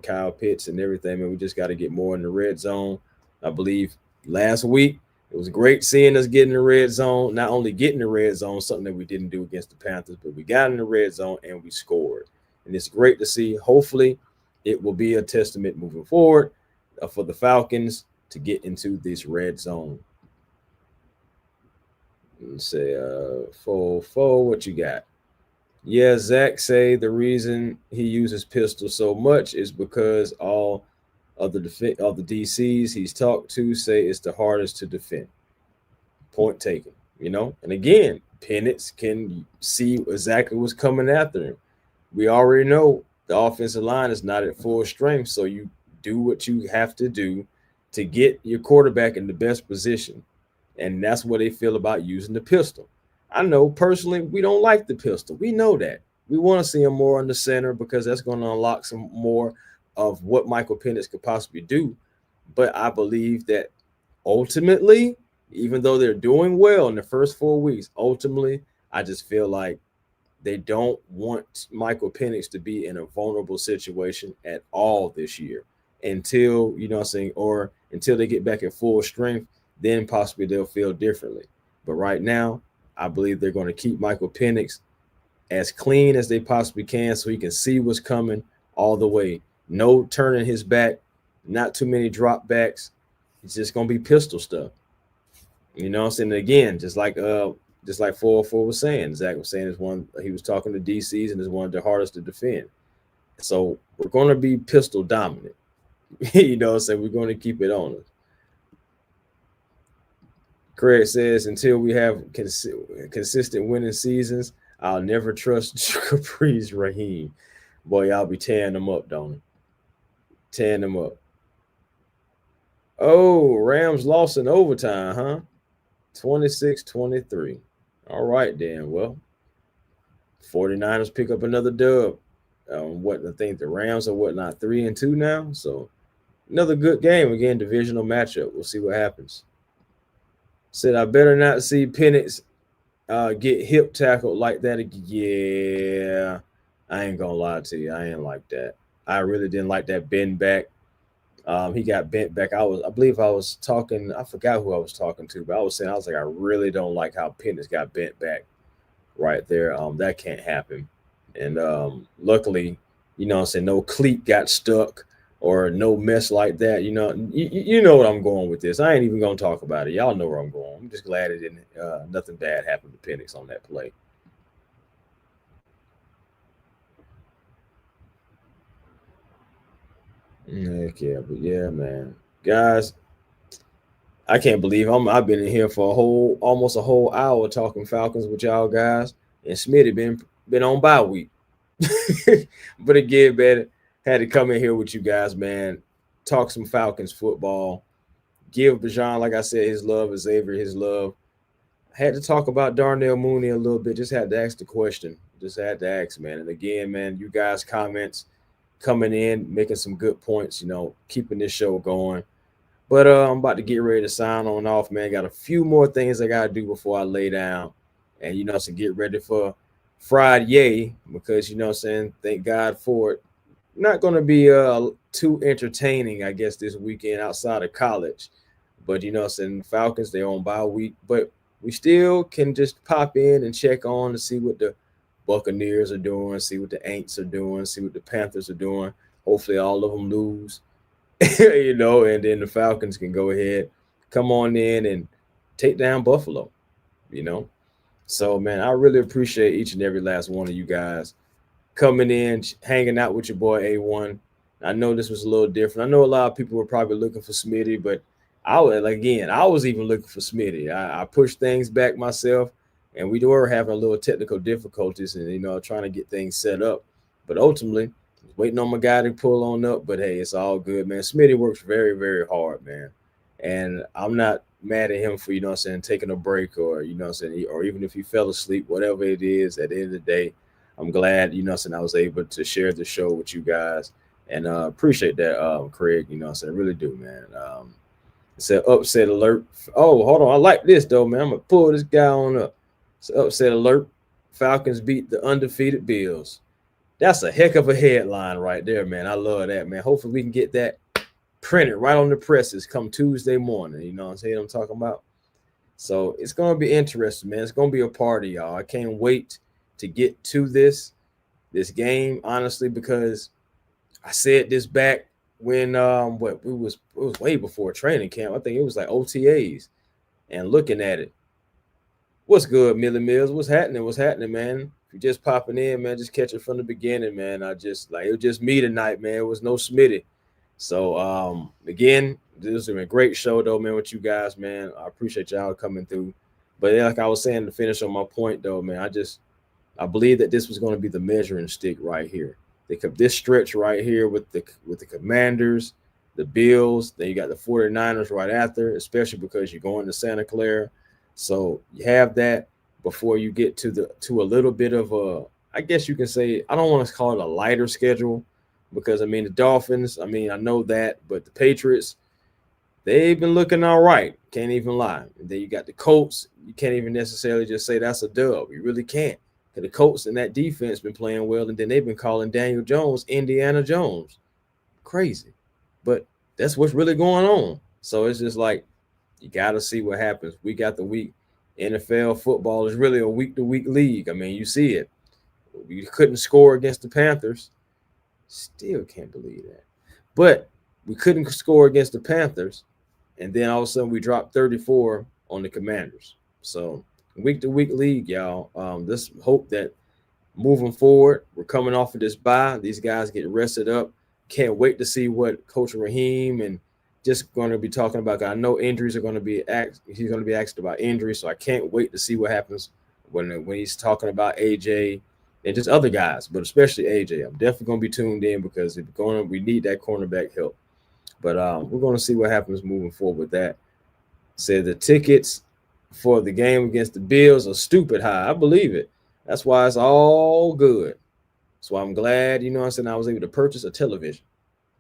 Kyle Pitts and everything, man, we just got to get more in the red zone. I believe last week, it was great seeing us get in the red zone, not only get in the red zone, something that we didn't do against the Panthers, but we got in the red zone and we scored. And it's great to see. Hopefully, it will be a testament moving forward for the Falcons to get into this red zone. Let's say, what you got? Yeah, Zach say the reason he uses pistol so much is because all of the DCs he's talked to say it's the hardest to defend. Point taken, And again, Penix can see exactly what's coming after him. We already know the offensive line is not at full strength, so you do what you have to do to get your quarterback in the best position. And that's what they feel about using the pistol. I know personally we don't like the pistol. We know that. We want to see him more in the center because that's going to unlock some more of what Michael Penix could possibly do. But I believe that ultimately, even though they're doing well in the first 4 weeks, ultimately, I just feel like they don't want Michael Penix to be in a vulnerable situation at all this year until, or until they get back at full strength, then possibly they'll feel differently. But right now, I believe they're going to keep Michael Penix as clean as they possibly can so he can see what's coming all the way. No turning his back, not too many drop backs. It's just going to be pistol stuff. You know what I'm saying? Again, just like 404 was saying, Zach was saying is one he was talking to DCs and is one of the hardest to defend. So we're gonna be pistol dominant. You know what I'm saying? We're gonna keep it on us. Craig says until we have consistent winning seasons, I'll never trust Caprice Raheem. Boy, I'll be tearing them up, don't I? Tearing them up. Oh, Rams lost in overtime, huh? 26-23. All right, then. Well, 49ers pick up another dub. What I think the Rams are whatnot 3-2 now. So another good game. Again, divisional matchup. We'll see what happens. Said I better not see Penix get hip tackled like that again. Yeah, I ain't gonna lie to you. I ain't like that. I really didn't like that bend back. He got bent back. I believe I was talking. I forgot who I was talking to, but I was saying I was like, I really don't like how Penix got bent back right there. That can't happen. And luckily, you know, I'm saying no cleat got stuck or no mess like that. You know what I'm going with this. I ain't even gonna talk about it. Y'all know where I'm going. I'm just glad it didn't. Nothing bad happened to Penix on that play. Heck yeah, but yeah, man, guys, I can't believe I've been in here for almost a whole hour talking Falcons with y'all guys, and Smitty been on bye week. But again, man, had to come in here with you guys, man. Talk some Falcons football. Give Bajan, like I said, his love, Xavier his love. Had to talk about Darnell Mooney a little bit. Just had to ask the question. Just had to ask, man. And again, man, you guys' comments coming in, making some good points. Keeping this show going. But I'm about to get ready to sign on off, man. Got a few more things I gotta do before I lay down, and so get ready for Friday because what I'm saying, thank God for it. Not gonna be too entertaining, I guess, this weekend outside of college. But what I'm saying, Falcons they're on bye week, but we still can just pop in and check on to see what the Buccaneers are doing, see what the Aints are doing, see what the Panthers are doing. Hopefully, all of them lose. And then the Falcons can go ahead, come on in and take down Buffalo. So, man, I really appreciate each and every last one of you guys coming in, hanging out with your boy A1. I know this was a little different. I know a lot of people were probably looking for Smitty, but I was even looking for Smitty. I pushed things back myself, and we were having a little technical difficulties and, trying to get things set up. But ultimately, waiting on my guy to pull on up, but hey, it's all good, man. Smitty works very, very hard, man. And I'm not mad at him for, taking a break or, or even if he fell asleep, whatever it is, at the end of the day, I'm glad, I was able to share the show with you guys and appreciate that, Craig, I really do, man. It's an upset alert. Oh, hold on. I like this, though, man. I'm going to pull this guy on up. It's an upset alert. Falcons beat the undefeated Bills. That's a heck of a headline right there, man. I love that, man. Hopefully we can get that printed right on the presses come Tuesday morning. You know what I'm talking about? So it's going to be interesting, man. It's going to be a party, y'all. I can't wait to get to this game, honestly, because I said this back when it was way before training camp. I think it was like OTAs. And looking at it, what's good, Millie Mills? What's happening, man? If you're just popping in, man, just catch it from the beginning, man. It was just me tonight, man. It was no Smitty. So again, this has been a great show though, man, with you guys, man. I appreciate y'all coming through. But like I was saying, to finish on my point though, man, I believe that this was going to be the measuring stick right here. This stretch right here with the Commanders, the Bills, then you got the 49ers right after, especially because you're going to Santa Clara. So you have that before you get to a little bit of a, I guess you can say, I don't want to call it a lighter schedule because the Dolphins, I know that, but the Patriots, they've been looking all right. Can't even lie. And then you got the Colts. You can't even necessarily just say that's a dub. You really can't. The Colts and that defense been playing well, and then they've been calling Daniel Jones Indiana Jones. Crazy. But that's what's really going on. So it's just like you got to see what happens week after week. NFL football is really a week-to-week league. You see it. We couldn't score against the Panthers. Still can't believe that. But we couldn't score against the Panthers, and then all of a sudden we dropped 34 on the Commanders. So week to week league, y'all. Let's hope that moving forward, we're coming off of this bye. These guys get rested up. Can't wait to see what Coach Raheem and just going to be talking about. I know injuries are going to be asked. He's going to be asked about injuries, so I can't wait to see what happens when he's talking about AJ and just other guys, but especially AJ. I'm definitely going to be tuned in because we need that cornerback help. But we're going to see what happens moving forward with that. Said the tickets for the game against the Bills are stupid high. I believe it. That's why it's all good. So I'm glad, I was able to purchase a television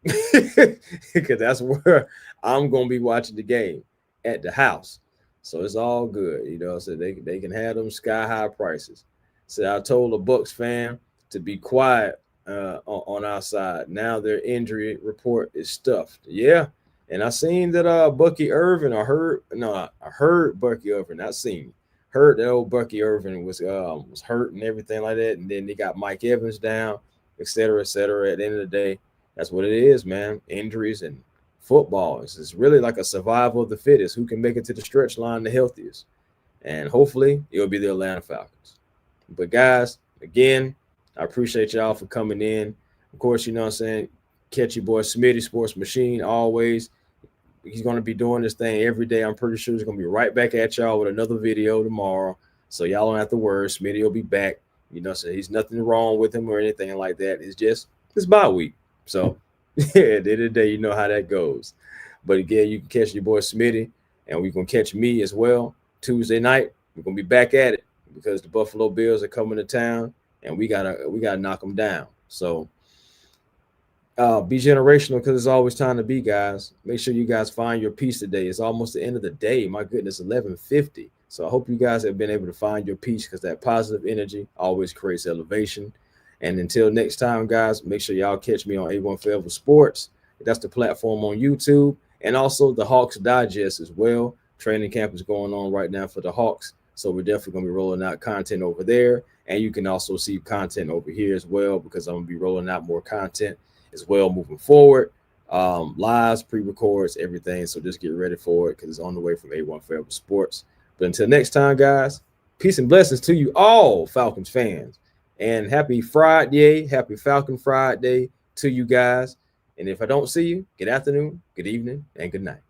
because that's where I'm going to be watching the game at the house. So it's all good, so they can have them sky high prices. So I told the Bucks fan to be quiet on our side. Now their injury report is stuffed. Yeah. And I seen that Bucky Irvin, I heard Bucky Irvin, not seen. Heard that old Bucky Irvin was hurt and everything like that. And then they got Mike Evans down, et cetera, et cetera. At the end of the day, that's what it is, man. Injuries and football. It's really like a survival of the fittest. Who can make it to the stretch line the healthiest? And hopefully it'll be the Atlanta Falcons. But guys, again, I appreciate y'all for coming in. Of course, catch your boy Smitty Sports Machine always. He's going to be doing this thing every day. I'm pretty sure he's going to be right back at y'all with another video tomorrow. So y'all don't have to worry. Smitty will be back. So he's nothing wrong with him or anything like that. It's bye week. So at the end of the day, you know how that goes. But again, you can catch your boy Smitty, and we're going to catch me as well Tuesday night. We're going to be back at it because the Buffalo Bills are coming to town, and we gotta knock them down. So be generational because it's always time to be, guys. Make sure you guys find your peace today. It's almost the end of the day. My goodness, 11:50. So I hope you guys have been able to find your peace because that positive energy always creates elevation. And until next time, guys, make sure y'all catch me on A1 Forever Sports. That's the platform on YouTube. And also the Hawks Digest as well. Training camp is going on right now for the Hawks. So we're definitely going to be rolling out content over there. And you can also see content over here as well because I'm going to be rolling out more content as well moving forward. Lives, pre-records, everything. So just get ready for it because it's on the way from A1 Forever Sports. But until next time, guys, peace and blessings to you all, Falcons fans. And happy Friday, happy Falcon Friday to you guys. And if I don't see you, good afternoon, good evening, and good night.